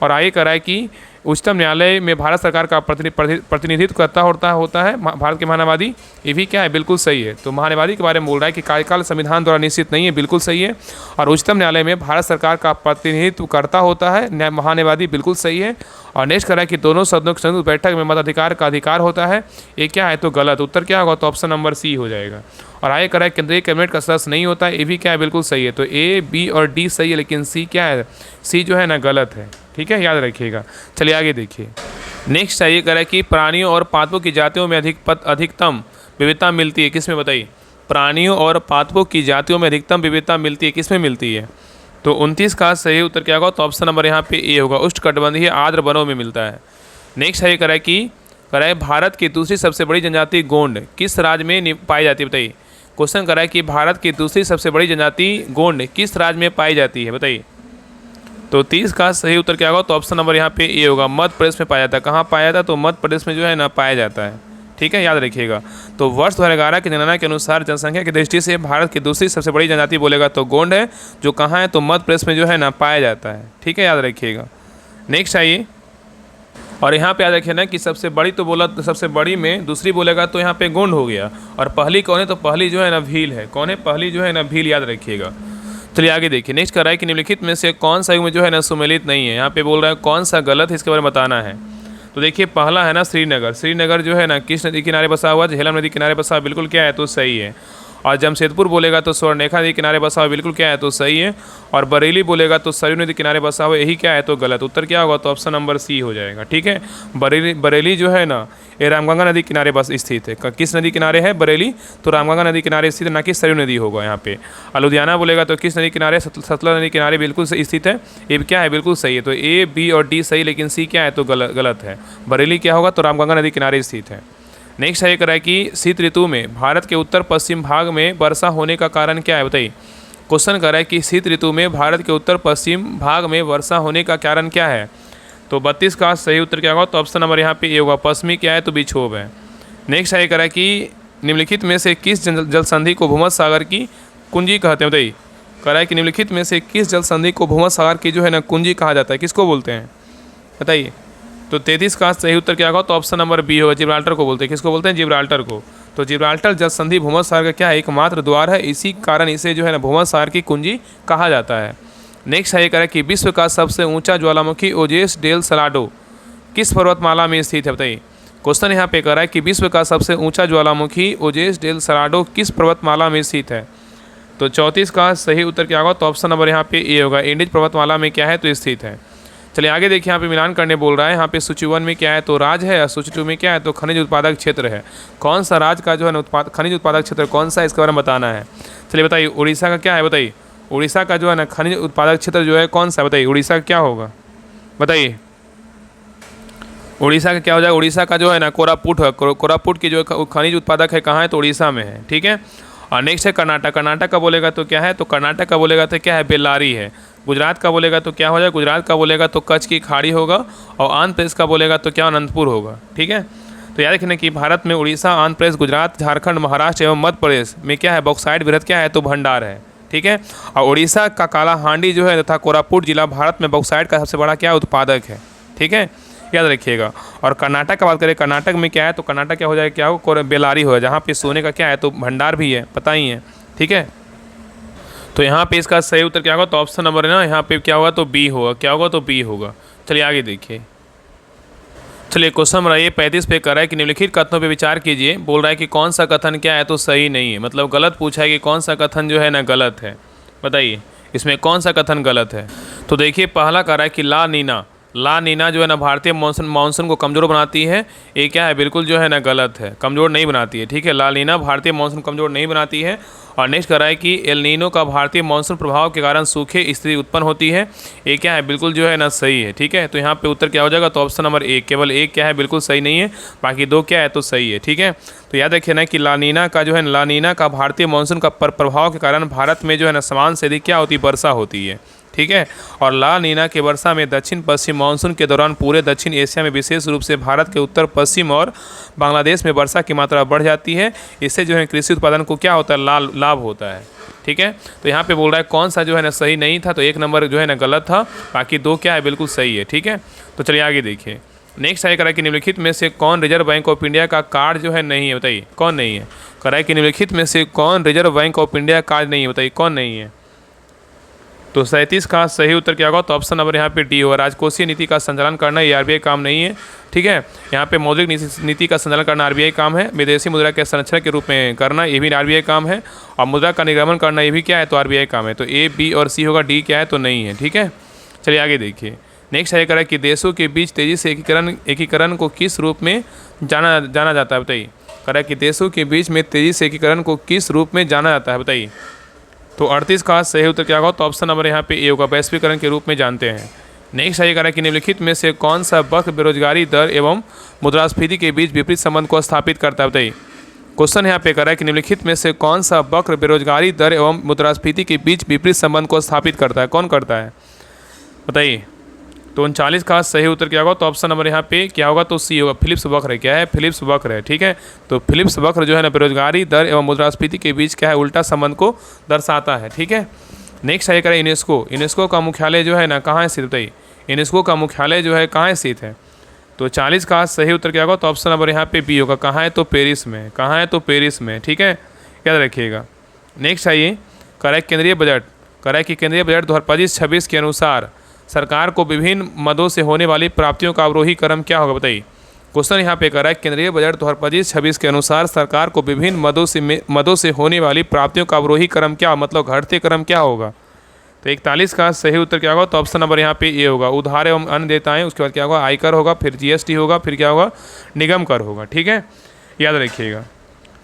और आगे कह रहा है कि उच्चतम न्यायालय में भारत सरकार का प्रतिनिधित्व करता होता है भारत के महान्यवादी, ये भी क्या है? बिल्कुल सही है। तो महान्यवादी के बारे में बोल रहा है कि कार्यकाल संविधान द्वारा निश्चित नहीं है, बिल्कुल सही है। और उच्चतम न्यायालय में भारत सरकार का प्रतिनिधित्व करता होता है महान्यवादी, बिल्कुल सही है। और नेक्स्ट करा कि दोनों सदनों की संयुक्त बैठक में मताधिकार का अधिकार होता है, ये क्या है तो गलत। उत्तर क्या होगा? तो ऑप्शन नंबर सी हो जाएगा। और आगे करा केंद्रीय कैबिनेट का सदस्य नहीं होता है, ये भी क्या है? बिल्कुल सही है। तो ए, बी और डी सही है, लेकिन सी क्या है? सी जो है ना गलत है, ठीक है, याद रखिएगा। चलिए आगे देखिए। नेक्स्ट है ये कह रहा है कि प्राणियों और पादपों की जातियों में अधिकतम विविधता मिलती है, किस में, बताइए। प्राणियों और पादपों की जातियों में अधिकतम विविधता मिलती है, किस में मिलती है? तो 29 का सही उत्तर क्या होगा? तो ऑप्शन नंबर यहाँ पे ए होगा, उष्णकटिबंधीय आर्द्र वनों में मिलता है। नेक्स्ट है कराए भारत की दूसरी सबसे बड़ी जनजाति गोंड किस राज्य में पाई जाती है? बताइए। क्वेश्चन कराए कि भारत की दूसरी सबसे बड़ी जनजाति गोंड किस राज्य में पाई जाती है? बताइए। तो 30 का सही उत्तर क्या होगा? तो ऑप्शन नंबर यहाँ पे ए होगा, मध्य प्रदेश में पाया जाता है। कहाँ पाया जाता है? तो मध्य प्रदेश में जो है ना पाया जाता है। ठीक है, याद रखिएगा। तो वर्ष 2011 की जनगणना के अनुसार जनसंख्या की दृष्टि से भारत की दूसरी सबसे बड़ी जनजाति बोलेगा तो गोंड है, जो कहाँ है? तो मध्य प्रदेश में जो है ना पाया जाता है। ठीक है, याद रखिएगा। नेक्स्ट आइए, और यहाँ पे याद रखिए ना कि सबसे बड़ी तो बोला, तो सबसे बड़ी में दूसरी बोलेगा तो यहाँ पे गोंड हो गया। और पहली कौन है? तो पहली जो है ना भील है। कौन है पहली? जो है ना भील, याद रखिएगा। चलिए आगे देखिए। नेक्स्ट कर रहा है कि निम्नलिखित में से कौन सा युग में जो है ना सुमेलित नहीं है? यहाँ पे बोल रहा है कौन सा गलत है, इसके बारे में बताना है। तो देखिए पहला है ना श्रीनगर। श्रीनगर जो है ना किस नदी किनारे बसा हुआ? झेलम नदी किनारे बसा हुआ, बिल्कुल क्या है? तो सही है। और जमशेदपुर बोलेगा तो स्वर्णरेखा नदी किनारे बसा हुआ, बिल्कुल क्या है? तो सही है। और बरेली बोलेगा तो सरयू नदी किनारे बसा हुआ, यही क्या है? तो गलत। उत्तर क्या होगा? तो ऑप्शन नंबर सी हो जाएगा। ठीक है, बरेली जो है ना ये रामगंगा नदी किनारे बस स्थित है। किस नदी किनारे है? बरेली। तो रामगंगा नदी किनारे स्थित है, ना कि सरयू नदी होगा यहाँ पे। और लुधियाना बोलेगा तो किस नदी किनारे? सतलज नदी किनारे, बिल्कुल स्थित है। ये क्या है? बिल्कुल सही है। तो ए, बी और डी सही, लेकिन सी क्या है? तो गलत है। बरेली क्या होगा? तो रामगंगा नदी किनारे स्थित है। नेक्स्ट है करा कि शीत ऋतु में भारत के उत्तर पश्चिम भाग में वर्षा होने का कारण क्या है? बताइए। क्वेश्चन कर रहा है कि शीत ऋतु में भारत के उत्तर पश्चिम भाग में वर्षा होने का कारण क्या है? तो 32 का सही उत्तर क्या होगा? तो ऑप्शन नंबर यहाँ पे ए होगा, पश्चिमी क्या है? तो विक्षोभ है। नेक्स्ट है करा कि निम्नलिखित में से किस जल संधि को भूमध्य सागर की कुंजी कहते हैं? बताइए। करा है कि निम्नलिखित में से किस जल संधि को भूमध्य सागर की जो है ना कुंजी कहा जाता है? किसको बोलते हैं? बताइए। तो 33 का सही उत्तर क्या होगा? तो ऑप्शन नंबर बी होगा, जिब्राल्टर को बोलते हैं। किसको बोलते हैं? जिब्राल्टर को। तो जिब्राल्टर जल संधि भूमध्य सागर का क्या है? एकमात्र द्वार है, इसी कारण इसे जो है ना भूमध्य सागर की कुंजी कहा जाता है। नेक्स्ट है करें कि विश्व का सबसे ऊंचा ज्वालामुखी ओजेस डेल सलाडो किस पर्वतमाला में स्थित है? बताइए। क्वेश्चन यहाँ पे कर रहा है कि विश्व का सबसे ऊंचा ज्वालामुखी ओजेस डेल सलाडो किस पर्वतमाला में स्थित है? तो 34 का सही उत्तर क्या होगा? तो ऑप्शन नंबर यहाँ पे ए होगा, इंडिज पर्वतमाला में क्या है? तो स्थित है। चलिए आगे देखिए, यहाँ पे मिलान करने बोल रहा है। यहाँ पे सूची 1 में क्या है? तो राज है, और सूची 2 में क्या है? तो खनिज उत्पादक क्षेत्र है। कौन सा राज्य का जो है ना खनिज उत्पादक क्षेत्र कौन सा है, इसके बारे में बताना है। चलिए बताइए, उड़ीसा का क्या है? बताइए। उड़ीसा का जो है ना खनिज उत्पादक क्षेत्र जो है कौन सा है? बताइए। उड़ीसा का क्या होगा? बताइए। उड़ीसा का क्या हो जाएगा? उड़ीसा का जो है ना कोरापुट है। कोरापुट की जो खनिज उत्पादक है कहाँ है? तो उड़ीसा में है। ठीक है। और नेक्स्ट है कर्नाटक। कर्नाटक का बोलेगा तो क्या है? तो कर्नाटक का बोलेगा तो क्या है? बेल्लारी है। गुजरात का बोलेगा तो क्या हो जाएगा? गुजरात का बोलेगा तो कच्छ की खाड़ी होगा। और आंध्र प्रदेश का बोलेगा तो क्या? अनंतपुर होगा। ठीक है। तो याद रखना कि भारत में उड़ीसा, आंध्र प्रदेश, गुजरात, झारखंड, महाराष्ट्र एवं मध्य प्रदेश में क्या है? बॉक्साइट वृहद क्या है? तो भंडार है। ठीक है। और उड़ीसा का कालाहांडी जो है तथा कोरापुट जिला भारत में बॉक्साइट का सबसे बड़ा क्या उत्पादक है। ठीक है, याद रखिएगा। और कर्नाटक का बात करें, कर्नाटक में क्या है? तो कर्नाटक क्या हो जाएगा? क्या हो? बेल्लारी हो, जहाँ पे सोने का क्या है? तो भंडार भी है, पता ही है। ठीक है। तो यहाँ पे इसका सही उत्तर क्या होगा? तो ऑप्शन नंबर है ना यहाँ पे क्या होगा? तो बी होगा। क्या होगा? तो बी होगा। चलिए आगे देखिए। चलिए क्वेश्चन नंबर ये 35 पे कर रहा है कि निम्नलिखित कथनों पे विचार कीजिए। बोल रहा है कि कौन सा कथन क्या है? तो सही नहीं है, मतलब गलत पूछा है कि कौन सा कथन जो है ना गलत है। बताइए इसमें कौन सा कथन गलत है। तो देखिए पहला कह रहा है कि ला नीना जो है ना भारतीय मानसून को कमज़ोर बनाती है। ये क्या है? बिल्कुल जो है ना गलत है, कमज़ोर नहीं बनाती है। ठीक है, ला नीना भारतीय मानसून कमज़ोर नहीं बनाती है। और नेक्स्ट कह रहा है कि एल नीनो का भारतीय मानसून प्रभाव के कारण सूखे स्थिति उत्पन्न होती है। ये क्या है? बिल्कुल जो है ना सही है। ठीक है, तो यहाँ पे उत्तर क्या हो जाएगा? तो ऑप्शन नंबर एक, केवल एक क्या है? बिल्कुल सही नहीं है, बाकी दो क्या है? तो सही है। ठीक है, तो याद रखिए ना कि लानीना का भारतीय मानसून का प्रभाव के कारण भारत में जो है ना समान से अधिक क्या होती है? वर्षा होती है। ठीक है, और ला नीना के वर्षा में दक्षिण पश्चिम मानसून के दौरान पूरे दक्षिण एशिया में विशेष रूप से भारत के उत्तर पश्चिम और बांग्लादेश में वर्षा की मात्रा बढ़ जाती है। इससे जो है कृषि उत्पादन को क्या होता है? लाभ होता है। ठीक है, तो यहाँ पे बोल रहा है कौन सा जो है ना सही नहीं था, तो एक नंबर जो है ना गलत था, बाकी दो क्या है? बिल्कुल सही है। ठीक है, तो चलिए आगे देखिए। नेक्स्ट है करा कि निम्नलिखित में से कौन रिजर्व बैंक ऑफ इंडिया का कार्ड जो है नहीं है? बताइए कौन नहीं है। करा कि निम्नलिखित में से कौन reserve bank of India card नहीं है? बताइए कौन नहीं है। तो 37 का सही उत्तर क्या होगा? तो ऑप्शन नंबर यहाँ पे डी होगा, राजकोषीय नीति का संचालन करना ये आरबीआई काम नहीं है। ठीक है, यहाँ पे मौद्रिक नीति का संचालन करना आरबीआई काम है। विदेशी मुद्रा के संरक्षण के रूप में करना ये भी आरबीआई काम है। और मुद्रा का निर्गमन करना ये भी क्या है? तो आरबीआई काम है। तो ए, बी और सी होगा, डी क्या है? तो नहीं है। ठीक है, चलिए आगे देखिए। नेक्स्ट है कि देशों के बीच तेज़ी से एकीकरण को किस रूप में जाना जाता है? बताइए। कह रहा है कि देशों के बीच में तेजी से एकीकरण को किस रूप में जाना जाता है, बताइए। तो 38 का सही उत्तर क्या होगा, तो ऑप्शन नंबर यहाँ पे ए होगा, वैश्वीकरण के रूप में जानते हैं। नेक्स्ट है, कह रहा है कि निम्नलिखित में से कौन सा वक्र बेरोजगारी दर एवं मुद्रास्फीति के बीच विपरीत संबंध को स्थापित करता है, बताइए। क्वेश्चन यहाँ पे कह रहा है कि निम्नलिखित में से कौन सा वक्र बेरोजगारी दर एवं मुद्रास्फीति के बीच विपरीत संबंध को स्थापित करता है, कौन करता है, बताइए। तो 39 का सही उत्तर क्या होगा, तो ऑप्शन नंबर यहाँ पे क्या होगा, तो सी होगा, फिलिप्स वक्र है। क्या है, फिलिप्स वक्र है, ठीक है। तो फिलिप्स वक्र जो है ना बेरोजगारी दर एवं मुद्रास्फीति के बीच क्या है, उल्टा संबंध को दर्शाता है, ठीक है। नेक्स्ट है, करें यूनेस्को का मुख्यालय जो है ना कहाँ है स्थित, बताइए। यूनेस्को का मुख्यालय जो है कहाँ स्थित है। तो 40 का सही उत्तर क्या होगा, तो ऑप्शन नंबर यहाँ पे बी होगा, कहाँ है, तो पेरिस में, कहाँ है, तो पेरिस में, ठीक है, याद रखिएगा। नेक्स्ट आइए, करें केंद्रीय बजट, करें कि केंद्रीय बजट 2025-26 के अनुसार सरकार को विभिन्न मदों से होने वाली प्राप्तियों का अवरोही क्रम क्या होगा, बताइए। क्वेश्चन यहाँ पे कर रहा है केंद्रीय बजट 2025-26 के अनुसार सरकार को विभिन्न मदों से होने वाली प्राप्तियों का अवरोही क्रम क्या, मतलब घटते क्रम क्या होगा। तो 41 का सही उत्तर क्या होगा, तो ऑप्शन नंबर यहाँ पे ए होगा, उधार एवं अन्य देयताएं, उसके बाद क्या होगा, आयकर होगा, फिर जीएसटी होगा, फिर क्या होगा, निगम कर होगा, ठीक है, याद रखिएगा।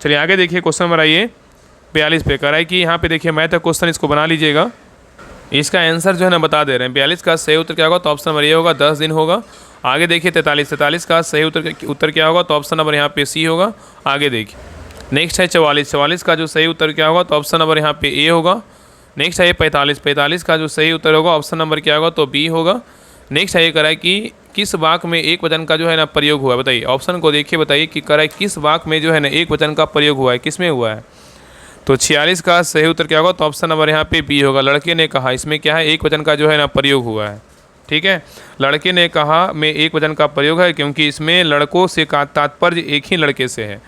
चलिए आगे देखिए, क्वेश्चन नंबर आइए 42 पे कह रहा है कि यहाँ पे देखिए मैथ का क्वेश्चन, इसको बना लीजिएगा, इसका आंसर जो है ना बता दे रहे हैं। 42 का सही उत्तर क्या होगा, तो ऑप्शन नंबर ए होगा, 10 दिन होगा। आगे देखिए 43 का सही उत्तर क्या होगा, तो ऑप्शन नंबर यहाँ पे सी होगा। आगे देखिए नेक्स्ट है 44 का जो सही उत्तर क्या होगा, तो ऑप्शन नंबर यहाँ पे ए होगा। नेक्स्ट है 45 का जो सही उत्तर होगा, ऑप्शन नंबर क्या होगा, तो बी होगा। नेक्स्ट है ये करा है कि किस वाक्य में एक वचन का जो है ना प्रयोग हुआ है, बताइए। ऑप्शन को देखिए, बताइए कि करा है किस वाक्य में जो है ना एक वचन का प्रयोग हुआ है, किस में हुआ है। तो 46 का सही उत्तर क्या होगा, तो ऑप्शन नंबर यहाँ पे बी होगा, लड़के ने कहा। इसमें क्या है, एक वचन का जो है ना प्रयोग हुआ है, ठीक है। लड़के ने कहा में एक वचन का प्रयोग है, क्योंकि इसमें लड़कों से का तात्पर्य एक ही लड़के से है।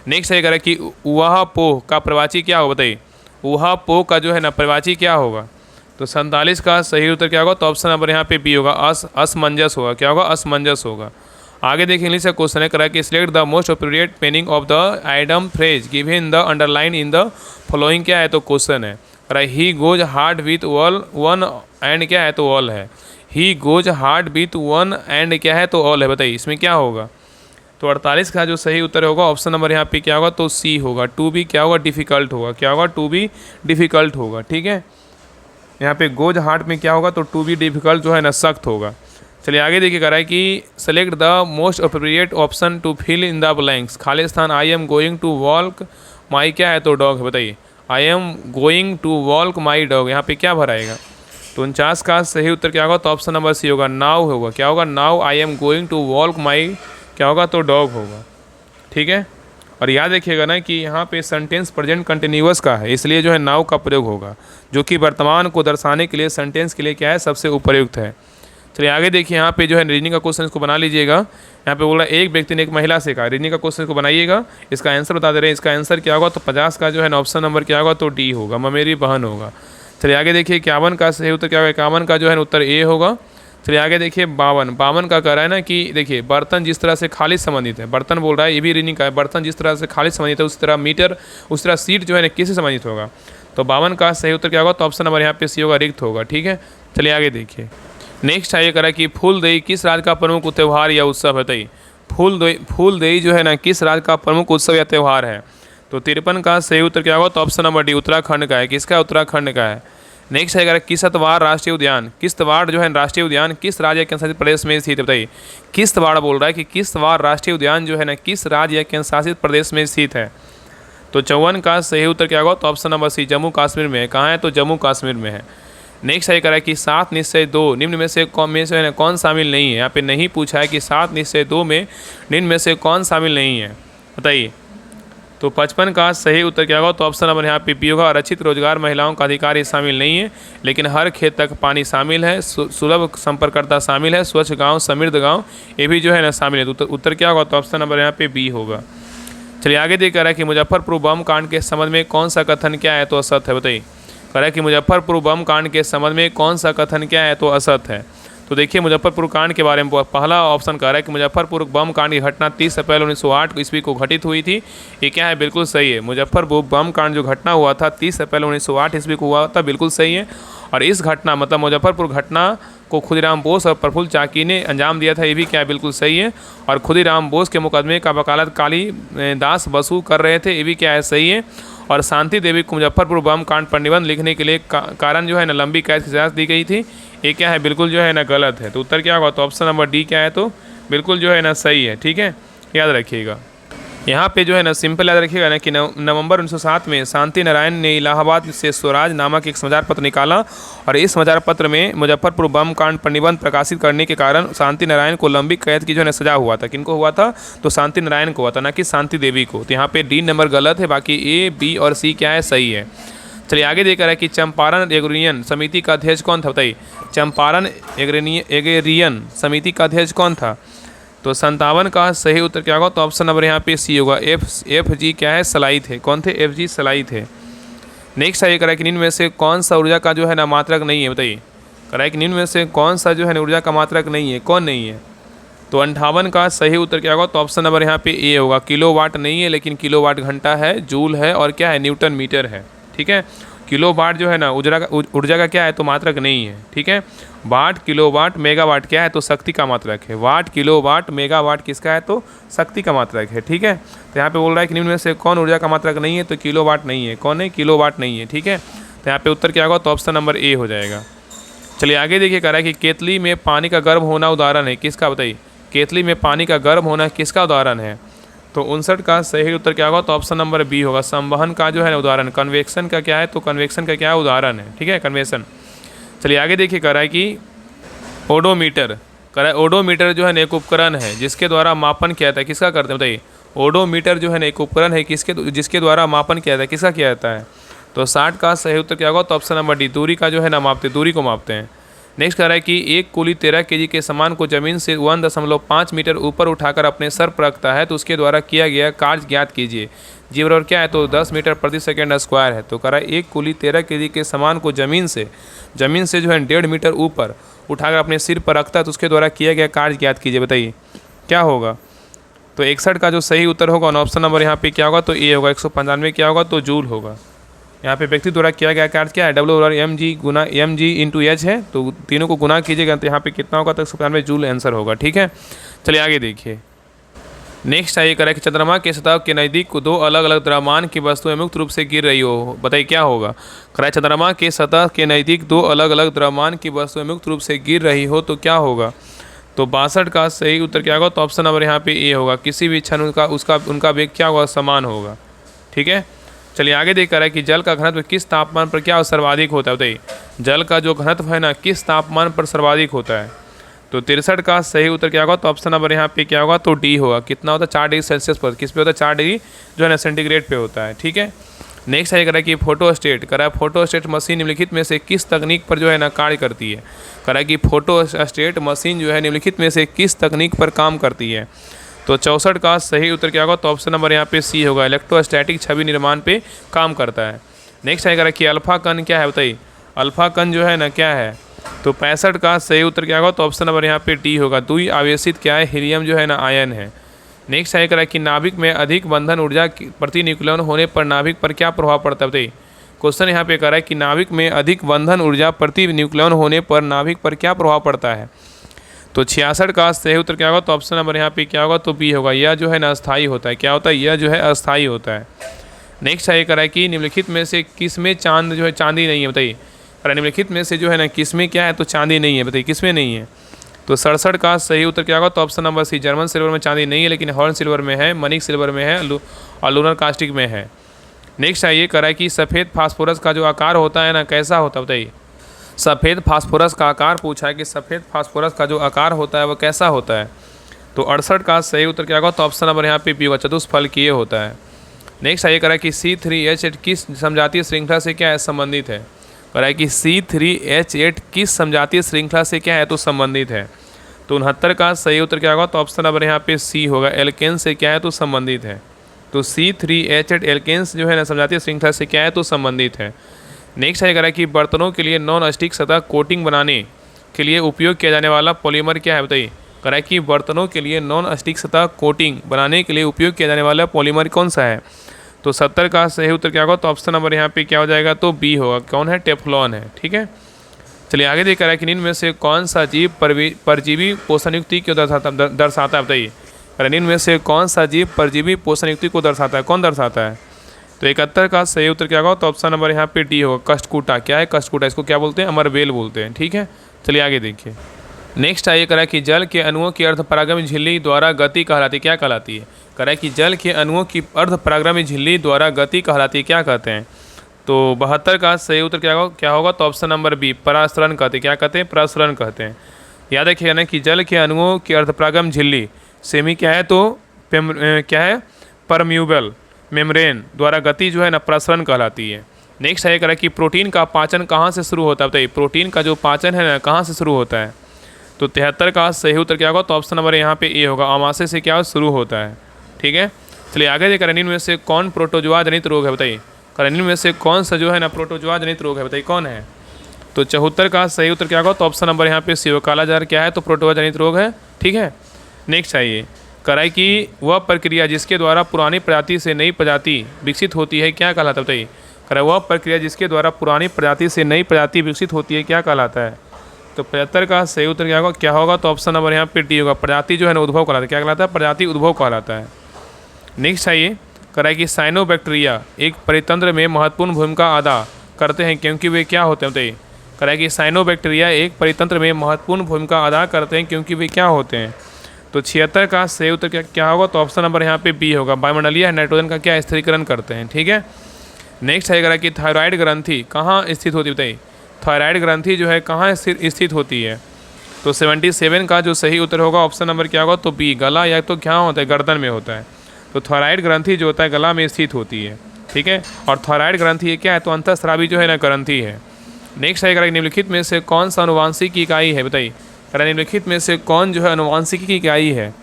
नेक्स्ट है कह रहा है कि उहा पोह का प्रवाची क्या होगा, बताइए। उहा पोह का जो है ना प्रवाची क्या होगा। तो 47 का सही उत्तर क्या होगा, तो ऑप्शन नंबर यहाँ पे बी होगा, असमंजस होगा। क्या होगा, असमंजस होगा। आगे देखिए इंग्लिश का क्वेश्चन है, करा कि select the most appropriate meaning of the item phrase given the underline in the following. क्या है, तो क्वेश्चन है, करा he goes hard with one and क्या है, तो ऑल है। He goes hard with one and क्या है, तो ऑल है, बताइए इसमें क्या होगा। तो 48 का जो सही उत्तर होगा, ऑप्शन नंबर यहाँ पे क्या होगा, तो सी होगा, टू बी क्या होगा, डिफ़िकल्ट होगा। क्या होगा, टू बी डिफ़िकल्ट होगा, ठीक है। यहाँ पे गोज हार्ड में क्या होगा, तो टू बी डिफ़िकल्ट जो है ना सख्त होगा। चलिए आगे देखिए कह रहा है कि select the most appropriate option to fill in the blanks. खाली स्थान I am going to walk my क्या है, तो डॉग है, बताइए। I am going to walk my dog, यहाँ पे क्या भराएगा। तो 49 का सही उत्तर क्या होगा, तो ऑप्शन नंबर सी होगा, नाउ होगा। क्या होगा, now I am going to walk my क्या होगा, तो डॉग होगा, ठीक है। और याद रखिएगा ना कि यहाँ पे सेंटेंस प्रेजेंट कंटिन्यूअस का है, इसलिए जो है नाउ का प्रयोग होगा, जो कि वर्तमान को दर्शाने के लिए सेंटेंस के लिए क्या है, सबसे उपयुक्त है। चलिए आगे देखिए, यहाँ पे जो है रीजनिंग का क्वेश्चन इसको बना लीजिएगा। यहाँ पे बोल रहा है एक व्यक्ति ने एक महिला से कहा, रीजनिंग का क्वेश्चन को बनाइएगा, इसका आंसर बता दे रहे हैं। इसका आंसर क्या होगा, तो 50 का जो है ना ऑप्शन नंबर क्या होगा, तो डी होगा, मेरी बहन होगा। चलिए आगे देखिए 51 का सही उत्तर क्या होगा, 51 का जो है उत्तर ए होगा। चलिए आगे देखिए 52 का कह रहा है ना कि देखिए बर्तन जिस तरह से खाली संबंधित है, बर्तन बोल रहा है, ये भी रीजनिंग का है, बर्तन जिस तरह से खाली संबंधित है उस तरह मीटर, उस तरह सीट जो है ना किससे संबंधित होगा। तो 52 का सही उत्तर क्या होगा, तो ऑप्शन नंबर यहाँ पे सी होगा, रिक्त होगा, ठीक है। चलिए आगे देखिए नेक्स्ट है ये कह रहा है कि फूलदेई किस राज्य का प्रमुख त्यौहार या उत्सव है, बताइए। फूलदेई जो है ना किस राज्य का प्रमुख उत्सव या त्यौहार है। तो 53 का सही उत्तर क्या होगा, तो ऑप्शन नंबर डी उत्तराखंड का है। किसका, उत्तराखंड का है। नेक्स्ट है किश्तवाड़ राष्ट्रीय उद्यान, किश्तवाड़ जो है राष्ट्रीय उद्यान किस राज्य या केंद्रशासित प्रदेश में स्थित है, बताइए। किश्तवाड़ बोल रहा है कि किश्तवाड़ राष्ट्रीय उद्यान जो है ना किस राज्य या केंद्रशासित प्रदेश में स्थित है। तो 54 का सही उत्तर क्या होगा, तो option number C Jammu Kashmir में है। कहाँ है, तो जम्मू कश्मीर में है। नेक्स्ट है कह रहा है कि 7 निश्चय 2 निम्न में से कौन शामिल नहीं है। यहाँ पे नहीं पूछा है कि 7 निश्चय 2 में निम्न में से कौन शामिल नहीं है, बताइए। तो 55 का सही उत्तर क्या होगा, तो ऑप्शन नंबर यहाँ पे बी होगा, आरक्षित रोजगार महिलाओं का अधिकार ये शामिल नहीं है, लेकिन हर खेत तक पानी शामिल है, सुलभ संपर्कता शामिल है, स्वच्छ गांव समृद्ध गांव ये भी जो है ना शामिल है। तो उत्तर क्या होगा, तो ऑप्शन नंबर यहाँ पे बी होगा। चलिए आगे देख रहा है कि मुजफ्फरपुर बम कांड के संबंध में कौन सा कथन क्या है, तो असत्य है, बताइए। कह रहा है कि मुजफ्फरपुर बम कांड के संबंध में कौन सा कथन क्या है, तो असत्य है। तो देखिए मुजफ्फरपुर कांड के बारे में पहला ऑप्शन कह रहा है कि मुजफ्फरपुर बम कांड की घटना 30 अप्रैल 1908 ईस्वी को घटित हुई थी। ये क्या है, बिल्कुल सही है। मुजफ्फरपुर बम कांड जो घटना हुआ था 30 अप्रैल 1908 ईस्वी को हुआ था, बिल्कुल सही है। और इस घटना मतलब मुजफ्फरपुर घटना को खुदीराम बोस और प्रफुल्ल चाकी ने अंजाम दिया था, ये भी क्या बिल्कुल सही है। और खुदीराम बोस के मुकदमे का वकालत काली दास बसु कर रहे थे, ये भी क्या है सही है। और शांति देवी को मुजफ्फरपुर बम कांड पर निबंध लिखने के लिए कारण जो है ना लंबी कैद की सजा दी गई थी, ये क्या है बिल्कुल जो है ना गलत है। तो उत्तर क्या होगा, तो ऑप्शन नंबर डी क्या है, तो बिल्कुल जो है ना सही है। ठीक है, याद रखिएगा। यहाँ पे जो है ना सिंपल याद रखिएगा ना कि नवंबर 1907 में शांति नारायण ने इलाहाबाद से स्वराज नामक एक समाचार पत्र निकाला और इस समाचार पत्र में मुजफ्फरपुर बम कांड पर निबंध प्रकाशित करने के कारण शांति नारायण को लंबी कैद की जो है ना सजा हुआ था। किनको हुआ था, तो शांति नारायण को हुआ था, ना कि शांति देवी को। तो यहाँ पे डी नंबर गलत है, बाकी ए बी और सी क्या है सही है। चलिए आगे देखा है कि चंपारण एग्रीरियन समिति का अध्यक्ष कौन था, बताइए। चंपारण एग्रीरियन समिति का अध्यक्ष कौन था, तो 57 का सही उत्तर क्या होगा, तो ऑप्शन नंबर यहाँ पे सी होगा। एफ जी क्या है सलाई थे, कौन थे, एफ जी सलाई थे। नेक्स्ट है करा कि निम्न में से कौन सा ऊर्जा का जो है ना मात्रक नहीं है, बताइए। करा कि निम्न में से कौन सा जो है ना ऊर्जा का मात्रक नहीं है, कौन नहीं है, तो 58 का सही उत्तर क्या होगा, तो ऑप्शन नंबर यहाँ पे ए होगा। किलोवाट नहीं है, लेकिन किलोवाट घंटा है, जूल है और क्या है न्यूटन मीटर है। ठीक है, किलोवाट जो है ना ऊर्जा का क्या है, तो मात्रक नहीं है। ठीक है, वाट किलोवाट मेगावाट क्या है, तो शक्ति का मात्रक है। वाट किलोवाट मेगावाट किसका है, तो शक्ति का मात्रक है। ठीक है, तो यहाँ पे बोल रहा है कि निम्न में से कौन ऊर्जा का मात्रक नहीं है, तो किलोवाट नहीं है। कौन है, किलोवाट नहीं है। ठीक है, तो यहाँ पे उत्तर क्या होगा, तो ऑप्शन नंबर ए हो जाएगा। चलिए आगे देखिए, कह रहा है कि केतली में पानी का गर्म होना उदाहरण है किसका, बताइए। केतली में पानी का गर्म होना किसका उदाहरण है, तो 59 का सही उत्तर क्या होगा, तो ऑप्शन नंबर बी होगा। संवहन का जो है उदाहरण, कन्वेक्शन का क्या है, तो कन्वेक्शन का क्या उदाहरण है। ठीक है, कन्वेक्शन। चलिए आगे देखिए, कह रहा है कि ओडोमीटर, कह रहा है ओडोमीटर जो है एक उपकरण है जिसके द्वारा मापन किया जाता है, किसका करते हैं, बताइए। ओडोमीटर जो है एक उपकरण है जिसके द्वारा मापन किया जाता है, किसका किया जाता है, तो 60 का सही उत्तर क्या होगा, तो ऑप्शन नंबर डी, दूरी का जो है ना मापते, दूरी को मापते हैं। नेक्स्ट कह रहा है कि एक कुली 13 kg के सामान को जमीन से 1.5 मीटर ऊपर उठाकर अपने सर पर रखता है, तो उसके द्वारा किया गया कार्य ज्ञात कीजिए। जी बराबर क्या है, तो 10 मीटर प्रति सेकेंड स्क्वायर है। तो कह रहा है एक कुली 13 kg के सामान को जमीन से जो है 1.5 मीटर ऊपर उठाकर अपने सिर पर रखता है, तो उसके द्वारा किया गया कार्य ज्ञात कीजिए, बताइए क्या होगा। तो 61 का जो सही उत्तर होगा ऑप्शन नंबर यहाँ पे क्या होगा, तो ए होगा। 195 क्या होगा, तो जूल होगा। यहाँ पे व्यक्ति द्वारा किया गया कार्य क्या है, W/mg इंटू एच है, तो तीनों को गुना कीजिएगा तो यहाँ पे कितना होगा, तो 195 जूल आंसर होगा। ठीक है, चलिए आगे देखिए। नेक्स्ट आइए करें कि चंद्रमा के सतह के नज़दीक को दो अलग अलग द्रव्यमान की वस्तुएं मुक्त रूप से गिर रही हो, बताइए क्या होगा। कराए चंद्रमा के सतह के नज़दीक दो अलग अलग द्रव्यमान की वस्तुएं मुक्त रूप से गिर रही हो, तो क्या होगा, तो 62 का सही उत्तर क्या होगा, तो ऑप्शन नंबर यहाँ पे ए होगा। किसी भी क्षण उनका वेग क्या होगा, समान होगा। ठीक है, चलिए आगे देख रहा है कि जल का घनत्व किस तापमान पर क्या सर्वाधिक होता है, बताइए। जल का जो घनत्व है ना किस तापमान पर सर्वाधिक होता है, तो 63 का सही उत्तर क्या होगा, तो ऑप्शन नंबर यहाँ पे क्या होगा, तो डी होगा। कितना होता है, 4 डिग्री सेल्सियस पर, किस पे होता है, 4 डिग्री जो है ना सेंटीग्रेड पे होता है। ठीक है, नेक्स्ट है कह रहा है कि फोटोस्टेट, कह रहा है फोटोस्टेट मशीन निम्नलिखित में से किस तकनीक पर जो है ना कार्य करती है। कह रहा है कि फोटोस्टेट मशीन जो है निम्नलिखित में से किस तकनीक पर काम करती है, तो 64 का सही उत्तर क्या होगा, तो ऑप्शन नंबर यहाँ पे सी होगा। इलेक्ट्रोस्टैटिक छवि निर्माण पे काम करता है। नेक्स्ट है कह रहा है कि अल्फा कण क्या है, बताइए। अल्फा कण जो है ना क्या है, तो 65 का सही उत्तर क्या होगा, तो ऑप्शन नंबर यहाँ पे डी होगा। द्वि आवेशित क्या है, हीलियम जो है ना आयन है। नेक्स्ट है कह रहा है कि नाभिक में अधिक बंधन ऊर्जा प्रति न्यूक्लियन होने पर नाभिक पर क्या प्रभाव पड़ता है, बताइए। क्वेश्चन यहाँ पे कह रहा है कि नाभिक में अधिक बंधन ऊर्जा प्रति न्यूक्लियन होने पर नाभिक पर क्या प्रभाव पड़ता है, तो 66 का सही उत्तर क्या होगा, तो ऑप्शन नंबर यहाँ पे क्या होगा, तो बी होगा। यह जो है ना अस्थायी होता है, क्या होता है, यह जो है अस्थायी होता है। नेक्स्ट है कह रहा है कि निम्नलिखित में से किस में चांद जो है चांदी नहीं है, बताइए। अरे निम्नलिखित में से जो है ना किस में क्या है, तो चांदी नहीं है, बताइए किस में नहीं है, तो 67 का सही उत्तर क्या होगा, तो option number C. German silver में चांदी नहीं है, लेकिन हॉर्न सिल्वर में है, मनिक सिल्वर में है और लूनर कास्टिक में है। नेक्स्ट है ये कह रहा है कि सफ़ेद फास्फोरस का जो आकार होता है ना कैसा होता है, बताइए। सफ़ेद फास्फोरस का आकार पूछा है कि सफ़ेद फास्फोरस का जो आकार होता है वो कैसा होता है, तो 68 का सही उत्तर क्या होगा, तो ऑप्शन नंबर यहाँ पे बी होगा। चतुष्फलकीय होता है। नेक्स्ट है ये कह रहा है कि C3H8 किस समजातीय श्रृंखला से क्या है, संबंधित है। कह रहा है कि C3H8 किस समजातीय श्रृंखला से क्या है, तो संबंधित है। तो 69 का सही उत्तर क्या होगा, तो ऑप्शन नंबर यहाँ पे सी होगा। एल्केन से क्या है, तो संबंधित है। तो C3H8 एल्केन्स जो है ना समजातीय श्रृंखला से क्या है, तो संबंधित है। नेक्स्ट है कह रहा है कि बर्तनों के लिए नॉन स्टिक सतह कोटिंग बनाने के लिए उपयोग किया जाने वाला पॉलीमर क्या है, बताइए। कह रहा है कि बर्तनों के लिए नॉन स्टिक सतह कोटिंग बनाने के लिए उपयोग किया जाने वाला पॉलीमर कौन सा है, तो 70 का सही उत्तर क्या होगा, तो ऑप्शन नंबर यहाँ पे क्या हो जाएगा, तो बी होगा। कौन है, टेफ्लॉन है। ठीक है, चलिए आगे देखा है कि निम्न में से कौन सा जीव परजीवी पोषण युक्ति को दर्शाता है, बताइए। निम्न में से कौन सा जीव परजीवी पोषण युक्ति को दर्शाता है, कौन दर्शाता है? तो 71 का सही उत्तर क्या होगा? तो ऑप्शन नंबर यहाँ पे डी होगा, कष्टकूटा। क्या है कष्टकूटा? इसको क्या बोलते हैं? अमरबेल बोलते हैं। ठीक है, चलिए आगे देखिए। नेक्स्ट आइए करा कि जल के अणुओं की अर्धपरागमी झिल्ली द्वारा गति कहलाती है, क्या कहलाती है? करा कि जल के अणुओं की अर्धपरागमी झिल्ली द्वारा गति कहलाती है, क्या कहते हैं? तो 72 का सही उत्तर क्या होगा? तो ऑप्शन नंबर बी, परासरण कहते हैं। क्या कहते हैं? परासरण कहते हैं। याद रखिएगा ना कि जल के अणुओं की अर्धपरागम झिल्ली सेमी क्या है? तो क्या है? परम्यूबल मेम्ब्रेन द्वारा गति जो है ना प्रसरण कहलाती है। नेक्स्ट है करा कि प्रोटीन का पाचन कहाँ से शुरू होता है, बताइए। प्रोटीन का जो पाचन है ना कहाँ से शुरू होता है? तो 73 का सही उत्तर क्या होगा? तो ऑप्शन नंबर यहाँ पे ए होगा, अमाशय से क्या शुरू होता है। ठीक है, चलिए आगे देखकर निम्न में से कौन प्रोटोजोआ जनित रोग है, बताइए। निम्न में से कौन सा जो है ना प्रोटोजोआ जनित रोग है, बताइए कौन है? तो 74 का सही उत्तर क्या होगा? तो ऑप्शन नंबर यहाँ पे सी होगा, कालाजार क्या है? तो प्रोटोजोआ जनित रोग है। ठीक है, नेक्स्ट आइए कराई कि वह प्रक्रिया जिसके द्वारा पुरानी प्रजाति से नई प्रजाति विकसित होती है, क्या कहलाता है, बताइए। कराई वह प्रक्रिया जिसके द्वारा पुरानी प्रजाति से नई प्रजाति विकसित होती है, क्या कहलाता है? तो 75 का सही उत्तर क्या होगा? तो ऑप्शन नंबर यहाँ पे डी होगा, प्रजाति जो है ना उद्भव कहलाता है। क्या कहलाता है? प्रजाति उद्भव कहलाता है। नेक्स्ट आइए कराई कि साइनोबैक्टीरिया एक परितंत्र में महत्वपूर्ण भूमिका अदा करते हैं क्योंकि वे क्या होते हैं, बताइए। कराई कि साइनोबैक्टीरिया एक परितंत्र में महत्वपूर्ण भूमिका अदा करते हैं क्योंकि वे क्या होते हैं? तो 76 का सही उत्तर क्या होगा? तो ऑप्शन नंबर यहाँ पे बी होगा, वायुमंडलीय नाइट्रोजन का क्या स्थिरीकरण करते हैं। ठीक है, नेक्स्ट है कि थायराइड ग्रंथि कहाँ स्थित होती है, बताइए। थायराइड ग्रंथि जो है कहाँ स्थित होती है? तो 77 का जो सही उत्तर होगा ऑप्शन नंबर क्या होगा? तो बी, गला या तो क्या होता है? गर्दन में होता है। तो थायराइड ग्रंथि जो होता है गला में स्थित होती है। ठीक है, और थायराइड ग्रंथि ये क्या है? तो अंतःस्रावी जो है ना ग्रंथि है। नेक्स्ट है निम्नलिखित में से कौन सा अनुवांशिक इकाई है, बताइए। निम्नलिखित में से कौन जो है अनुवांशिकी की इकाई है?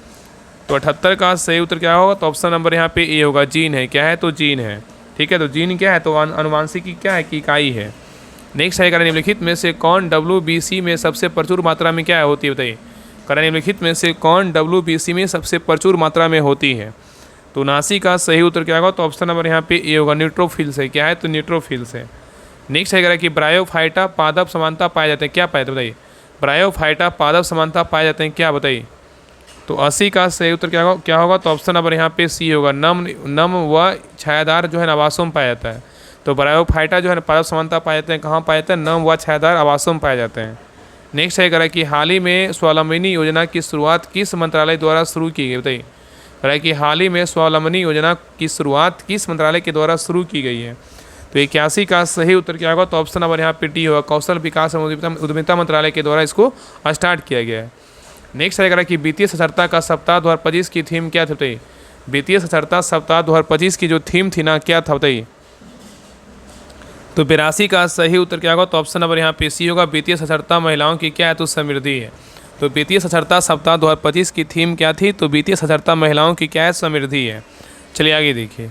तो 78 का सही उत्तर क्या होगा? तो ऑप्शन नंबर यहाँ पे ए होगा, जीन है। क्या है? तो जीन है। ठीक है, तो जीन क्या है? तो अनुवांशिकी क्या है? कि इकाई है। नेक्स्ट है निम्नलिखित में से कौन WBC में सबसे प्रचुर मात्रा में क्या होती है, बताइए। निम्नलिखित में से कौन WBC में सबसे प्रचुर मात्रा में होती है? तो 79 का सही उत्तर क्या होगा? तो ऑप्शन नंबर यहाँ पे ए होगा, न्यूट्रोफिल्स है। क्या है? तो न्यूट्रोफिल्स है। नेक्स्ट है कि ब्रायोफाइटा पादप समानता पाए जाते हैं, क्या पाए जाते हैं, बताइए। ब्रायोफाइटा पादप समानता पाए जाते हैं, क्या बताइए। तो 80 का सही उत्तर क्या होगा? तो ऑप्शन नंबर यहाँ पे सी होगा, नम व छायादार जो है ना आवासों में पाया जाता है। तो ब्रायोफाइटा जो है ना पादप समानता पाए जाते हैं, कहाँ पाए जाते हैं? नम व छायादार आवासों में पाए जाते हैं। नेक्स्ट है कि हाल ही में स्वावलंबनी योजना की शुरुआत किस मंत्रालय द्वारा शुरू की गई, बताइए। कि हाल ही में स्वावलंबनी योजना की शुरुआत किस मंत्रालय के द्वारा शुरू की गई है? तो 81 का सही उत्तर क्या होगा? तो ऑप्शन नंबर यहाँ पे डी होगा, कौशल विकास एवं उद्यमिता मंत्रालय के द्वारा इसको स्टार्ट किया गया है। नेक्स्ट है कि वित्तीय साक्षरता का सप्ताह 2025 की थीम क्या थी, बताइए। वित्तीय साक्षरता सप्ताह 2025 की जो थीम थी ना, क्या था, बताइए। तो 82 का सही उत्तर क्या होगा? तो ऑप्शन नंबर यहाँ पे सी होगा, वित्तीय साक्षरता महिलाओं की क्या है? तो समृद्धि है। तो वित्तीय साक्षरता सप्ताह 2025 की थीम क्या थी? तो वित्तीय साक्षरता महिलाओं की क्या है? समृद्धि है। चलिए आगे देखिए।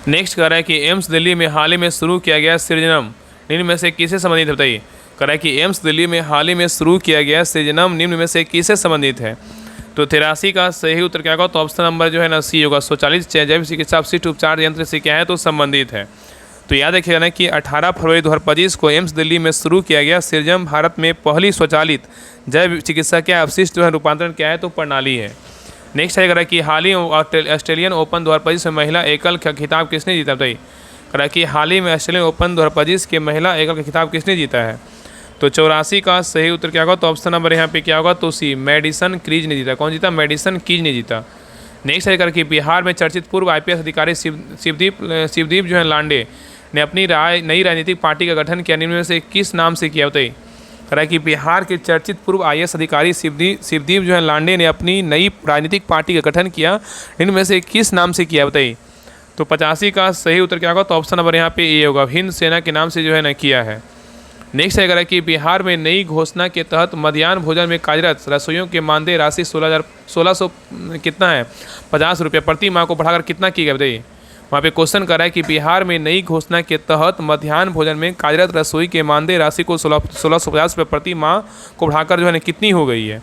नेक्स्ट कह रहा है कि एम्स दिल्ली में हाल ही में शुरू किया गया सृजनम निम्न में से किससे संबंधित है, बताइए। कह रहा है कि एम्स दिल्ली में हाल ही में शुरू किया गया सृजनम निम्न में से किससे संबंधित है? तो 83 का सही उत्तर क्या होगा? तो ऑप्शन नंबर जो है ना सी होगा, स्वचालित जैव चिकित्सा अपशिष्ट उपचार यंत्र से क्या है? तो संबंधित है। तो याद रखिएगा ना कि 18 फरवरी 2025 को एम्स दिल्ली में शुरू किया गया सृजनम भारत में पहली स्वचालित जैव चिकित्सा क्या अपशिष्ट जो है रूपांतरण क्या है? तो प्रणाली है। नेक्स्ट है कि हाल ही ऑस्ट्रेलियन ओपन 2025 में महिला एकल का खिताब किसने जीता, बताइए। कह कि हाल ही में ऑस्ट्रेलियन ओपन 2025 के महिला एकल का खिताब किसने जीता है? तो 84 का सही उत्तर क्या होगा? तो ऑप्शन नंबर यहाँ पे क्या होगा? तो सी, मेडिसन कीज ने जीता। कौन जीता? मेडिसन कीज ने जीता। नेक्स्ट है कि बिहार में चर्चित पूर्व IPS अधिकारी शिवदीप जो है लांडे ने अपनी नई राजनीतिक पार्टी का गठन किया, निम्न में से किस नाम से किया, बताइए। कह रहा है कि बिहार के चर्चित पूर्व IAS अधिकारी शिवदीप जो है लांडे ने अपनी नई राजनीतिक पार्टी का गठन किया, इनमें से किस नाम से किया, बताइए। तो 85 का सही उत्तर क्या होगा? तो ऑप्शन नंबर यहाँ पे ए होगा, हिंद सेना के नाम से जो है ना किया है। नेक्स्ट है कि बिहार में नई घोषणा के तहत मध्याह्न भोजन में कार्यरत रसोइयों के मानदेय राशि 1600 कितना है? 50 रुपये प्रति माह को बढ़ाकर कितना की गई, बताइए। वहाँ पे क्वेश्चन कर रहा है कि बिहार में नई घोषणा के तहत मध्याह्न भोजन में कार्यरत रसोई के मानदेय राशि को 1650 रुपये प्रति माह को बढ़ाकर जो है ना कितनी हो गई है?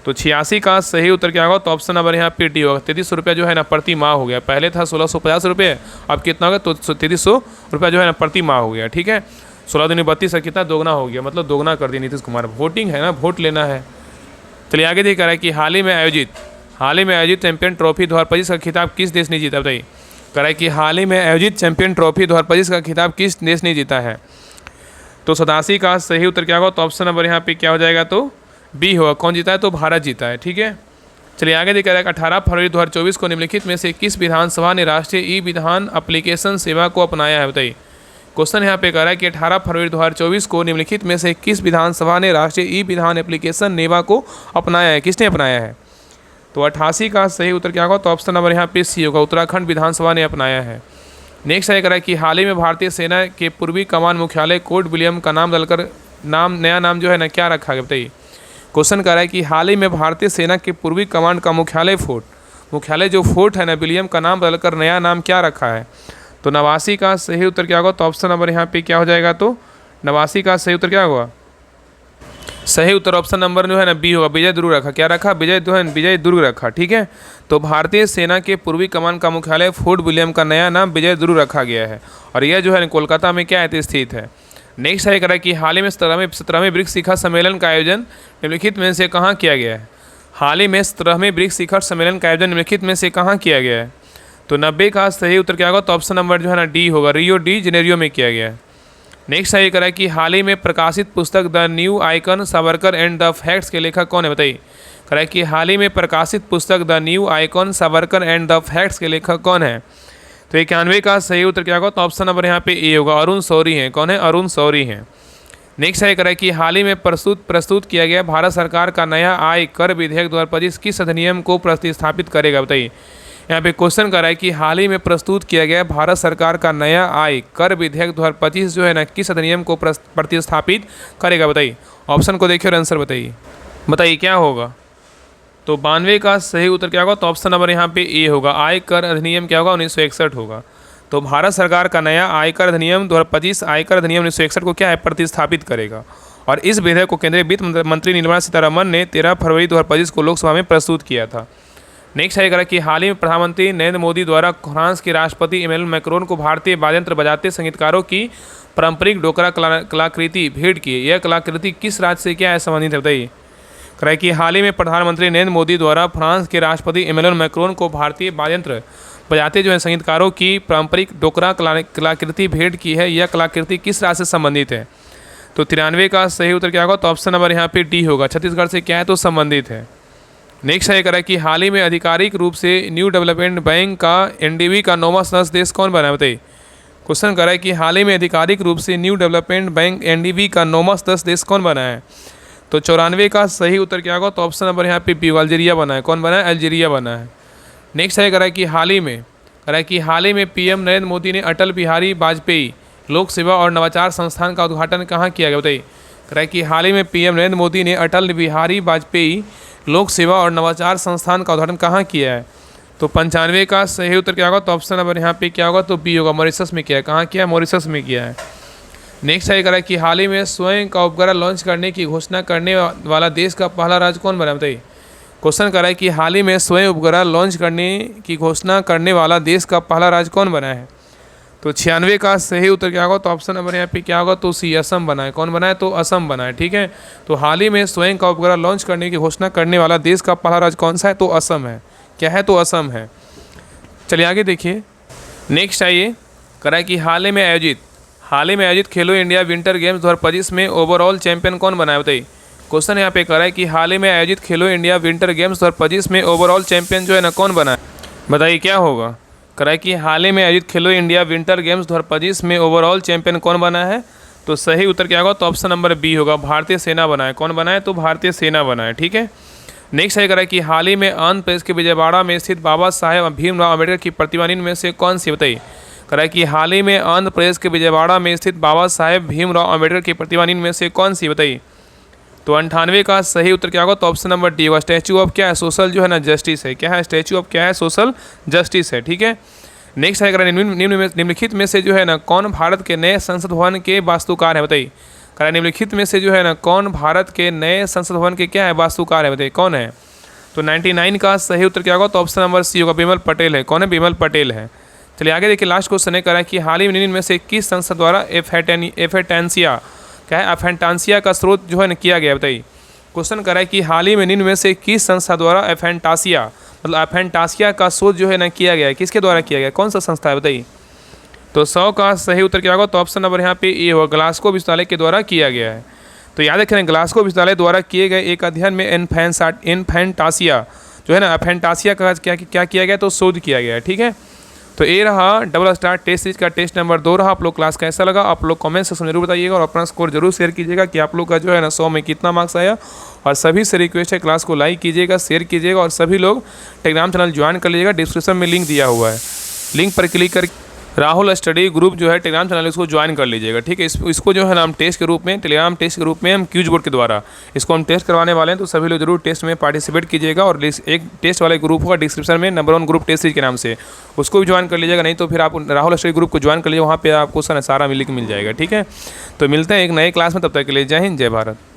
तो 86 का सही उत्तर क्या होगा? तो ऑप्शन नंबर यहाँ पे डी होगा, 3300 रुपये जो है ना प्रति माह हो गया। पहले था 1650 रुपये, अब कितना होगा? तो 3300 रुपये जो है ना प्रति माह हो गया। ठीक है, 16 दूनी 32 का कितना दोगुना हो गया, मतलब दोगुना कर दिया नीतीश कुमार। वोटिंग है ना, वोट लेना है। चलिए आगे देखिए, कह रहा है कि हाल ही में आयोजित चैंपियन ट्रॉफी 2025 का खिताब किस देश ने जीता, बताइए। कह रहा है कि हाल ही में आयोजित चैंपियन ट्रॉफी 2025 का खिताब किस देश ने जीता है। तो 87 का सही उत्तर क्या होगा, तो ऑप्शन नंबर यहाँ पे क्या हो जाएगा, तो बी होगा। कौन जीता है, तो भारत जीता है, ठीक है। चलिए आगे देखा जाएगा, 18 फरवरी 2024 को निम्नलिखित में से किस विधानसभा ने राष्ट्रीय ई विधान एप्लीकेशन सेवा को अपनाया है, बताइए। क्वेश्चन यहाँ पे कह रहा है कि 18 फरवरी 2024 को निम्नलिखित में से किस विधानसभा ने राष्ट्रीय ई विधान एप्लीकेशन सेवा को अपनाया है, किसने अपनाया है। तो 88 का सही उत्तर क्या होगा, तो ऑप्शन नंबर यहाँ पे सी होगा, उत्तराखंड विधानसभा ने अपनाया है। नेक्स्ट है कह रहा है कि हाल ही में भारतीय सेना के पूर्वी कमान मुख्यालय कोर्ट विलियम का नाम बदलकर नया नाम जो है ना क्या रखा गया, बताइए। क्वेश्चन कह रहा है कि हाल ही में भारतीय सेना के पूर्वी कमांड का मुख्यालय जो फोर्ट है ना विलियम का नाम बदलकर नया नाम क्या रखा है। तो 89 का सही उत्तर क्या होगा, तो ऑप्शन नंबर यहाँ पे क्या हो जाएगा, तो 89 का सही उत्तर क्या होगा, सही उत्तर ऑप्शन नंबर जो है ना बी होगा, विजय दुर्ग रखा। क्या रखा, विजय दुर्ग रखा, ठीक है। तो भारतीय सेना के पूर्वी कमान का मुख्यालय फोर्ट विलियम का नया नाम विजय दुर्ग रखा गया है, और यह जो है कोलकाता में क्या है, स्थित है। नेक्स्ट है कह रहा है कि हाल ही में 17वें ब्रिक्स शिखर सम्मेलन का आयोजन निम्नलिखित में से कहाँ किया गया है। हाल ही में 17वें ब्रिक्स शिखर सम्मेलन का आयोजन निम्नलिखित में से कहाँ किया गया है। तो 90 का सही उत्तर क्या होगा, तो ऑप्शन नंबर जो है ना डी होगा, रियो डी जेनेरियो में किया गया है। नेक्स्ट है कह रहा है कि हाल ही में प्रकाशित पुस्तक the new icon Savarkar and the facts के लेखक कौन है, बताइए। कह रहा है कि हाल ही में प्रकाशित पुस्तक the new icon Savarkar and the facts के लेखक कौन है। तो 91 का सही उत्तर क्या होगा, तो ऑप्शन नंबर यहाँ पे ए होगा, अरुण शौरी हैं। कौन है, अरुण शौरी हैं। नेक्स्ट है कह रहा है कि हाल ही में प्रस्तुत किया गया भारत सरकार का नया आय कर विधेयक 2025 किस अधिनियम को प्रतिस्थापित करेगा, बताइए। यहाँ पे क्वेश्चन कर रहा है कि हाल ही में प्रस्तुत किया गया भारत सरकार का नया आय कर विधेयक 2025 जो है ना किस अधिनियम को प्रतिस्थापित करेगा, बताइए। ऑप्शन को देखिए और आंसर बताइए क्या होगा। तो 92 का सही उत्तर क्या होगा, तो ऑप्शन नंबर यहाँ पे ए होगा, आय कर अधिनियम क्या होगा, 1961 होगा। तो भारत सरकार का नया आयकर अधिनियम 2025 आयकर अधिनियम 1961 को क्या है, प्रतिस्थापित करेगा। और इस विधेयक को केंद्रीय वित्त मंत्री निर्मला सीतारमण ने 13 फरवरी 2025 को लोकसभा में प्रस्तुत किया था। नेक्स्ट है कि हाल ही में प्रधानमंत्री नरेंद्र मोदी द्वारा फ्रांस के राष्ट्रपति इमैनुअल मैक्रोन को भारतीय वाद्ययंत्र बजाते संगीतकारों की पारंपरिक डोकरा कलाकृति भेंट की। यह कलाकृति किस राज्य से क्या है संबंधित है, बताइए। कह रहा है कि हाल ही में प्रधानमंत्री नरेंद्र मोदी द्वारा फ्रांस के राष्ट्रपति इमैनुअल मैक्रोन को भारतीय वाद्ययंत्र बजाते जो है संगीतकारों की पारंपरिक डोकरा कलाकृति भेंट की है। यह कलाकृति किस राज्य से संबंधित है। तो 93 का सही उत्तर क्या होगा, तो ऑप्शन नंबर यहाँ पे डी होगा, छत्तीसगढ़ से क्या है, तो संबंधित है। नेक्स्ट है कह रहा है कि हाल ही में आधिकारिक रूप से न्यू डेवलपमेंट बैंक का एनडीबी का 9वां सदस्य देश कौन बना है, बताइए। क्वेश्चन कर रहा है कि हाल ही में आधिकारिक रूप से न्यू डेवलपमेंट बैंक एनडीबी का 9वां सदस्य देश कौन बना है। तो 94 का सही उत्तर क्या होगा, तो ऑप्शन नंबर यहाँ पे बी, अल्जीरिया बना है। कौन बना है, अल्जीरिया बना है। नेक्स्ट है कह रहा है कि हाल ही में पीएम नरेंद्र मोदी ने अटल बिहारी वाजपेयी लोक सेवा और नवाचार संस्थान का उद्घाटन कहाँ किया गया, बताइए। कह रहा है कि हाल ही में पीएम नरेंद्र मोदी ने अटल बिहारी वाजपेयी लोक सेवा और नवाचार संस्थान का उद्घाटन कहाँ किया है। तो 95 का सही उत्तर क्या होगा, तो ऑप्शन नंबर यहाँ पे क्या होगा, तो बी होगा, मॉरिशस में किया है। कहाँ किया है, मॉरिशस में किया है। नेक्स्ट है कह रहा है कि हाल ही में स्वयं का उपग्रह लॉन्च करने की घोषणा करने वाला देश का पहला राज्य कौन बना, बताइए। क्वेश्चन कर रहा है कि हाल ही में स्वयं उपग्रह लॉन्च करने की घोषणा करने वाला देश का पहला राज्य कौन बना है। तो 96 का सही उत्तर क्या होगा, तो ऑप्शन नंबर यहाँ पे क्या होगा, तो सी, असम बना है। कौन बना है, तो असम बना है, ठीक है। तो हाल ही में स्वयं का उपग्रह लॉन्च करने की घोषणा करने वाला देश का पहला राज्य कौन सा है, तो असम है। क्या है, तो असम है। चलिए आगे देखिए। नेक्स्ट आइए, कह रहा है कि हाल ही में आयोजित खेलो इंडिया विंटर गेम्स 2025 में ओवरऑल चैंपियन कौन बना है, बताइए। क्वेश्चन यहाँ पे कह रहा है कि हाल ही में आयोजित खेलो इंडिया विंटर गेम्स 2025 में ओवरऑल चैंपियन जो है ना कौन बना है, बताइए क्या होगा। कह रहा है कि हाल ही में आयोजित खेलो इंडिया विंटर गेम्स 2025 में ओवरऑल चैंपियन कौन बना है। तो सही उत्तर क्या होगा, तो ऑप्शन नंबर बी होगा, भारतीय सेना बना है। कौन बना है, तो भारतीय सेना बना है, ठीक है। नेक्स्ट है कह रहा है कि हाल ही में आंध्र प्रदेश के विजयवाड़ा में स्थित बाबा साहेब भीमराव अम्बेडकर की प्रतिमा निम्न में से कौन सी, बताइए। कह रहा है कि हाल ही में आंध्र प्रदेश के विजयवाड़ा में स्थित बाबा साहेब भीमराव अम्बेडकर की प्रतिमा निम्न में से कौन सी, बताइए। तो 98 का सही उत्तर क्या होगा, तो ऑप्शन नंबर डी होगा, स्टैचू ऑफ क्या है, सोशल जो है ना जस्टिस है। क्या है, स्टैचू ऑफ क्या है, सोशल जस्टिस है, ठीक है। नेक्स्ट है निम्नलिखित में से जो है ना कौन भारत के नए संसद भवन के वास्तुकार है, बताइए। कह रहा है निम्नलिखित में से जो है ना कौन भारत के नए संसद भवन के क्या है, वास्तुकार है, बताइए कौन है। तो 99 का सही उत्तर क्या होगा, तो ऑप्शन नंबर सी होगा, बिमल पटेल है। कौन है, बिमल पटेल है। चलिए आगे देखिए, लास्ट क्वेश्चन है, कह रहा है कि हाल ही में इनमें से किस संस्था द्वारा एफेटेंसिया क्या है एफेंटासिया का स्रोत जो है ना किया गया है, बताइए। क्वेश्चन कर रहा है कि हाल ही में इनमें से किस संस्था द्वारा एफेंटासिया मतलब एफेंटासिया का शोध जो है ना किया गया है, किसके द्वारा किया गया है, कौन सा संस्था है, बताइए। तो 100 का सही उत्तर क्या होगा, तो ऑप्शन नंबर यहाँ पे ए होगा, ग्लासगो विश्वविद्यालय के द्वारा किया गया है। तो याद रखें, ग्लासगो विश्वविद्यालय द्वारा किए गए एक अध्ययन में एनफेंटासिया जो है ना एफेंटासिया का क्या किया गया, तो शोध किया गया है, ठीक है। तो ये रहा डबल स्टार टेस्ट सीरीज का टेस्ट नंबर 2 रहा। आप लोग क्लास कैसा लगा आप लोग कमेंट सेक्शन में जरूर बताइएगा, और अपना स्कोर जरूर शेयर कीजिएगा कि आप लोग का जो है ना 100 में कितना मार्क्स आया। और सभी से रिक्वेस्ट है, क्लास को लाइक कीजिएगा, शेयर कीजिएगा, और सभी लोग टेलीग्राम चैनल ज्वाइन कर लीजिएगा, डिस्क्रिप्शन में लिंक दिया हुआ है, लिंक पर क्लिक कर राहुल स्टडी ग्रुप जो है टेलीग्राम चैनल, इसको ज्वाइन कर लीजिएगा, ठीक है। इसको जो है ना हम टेस्ट के रूप में, टेलीग्राम टेस्ट के रूप में हम क्यूज बोर्ड के द्वारा इसको हम टेस्ट करवाने वाले हैं। तो सभी लोग जरूर टेस्ट में पार्टिसिपेट कीजिएगा, और एक टेस्ट वाले ग्रुप होगा डिस्क्रिप्शन में, नंबर 1 ग्रुप टेस्ट सीरीज के नाम से, उसको भी ज्वाइन कर लीजिएगा। नहीं तो फिर आप राहुल स्टडी ग्रुप को ज्वाइन कर लीजिएगा, वहाँ पर आपको सारा लिंक मिल जाएगा, ठीक है। तो मिलते हैं एक नए क्लास में, तब तक के लिए जय हिंद, जय भारत।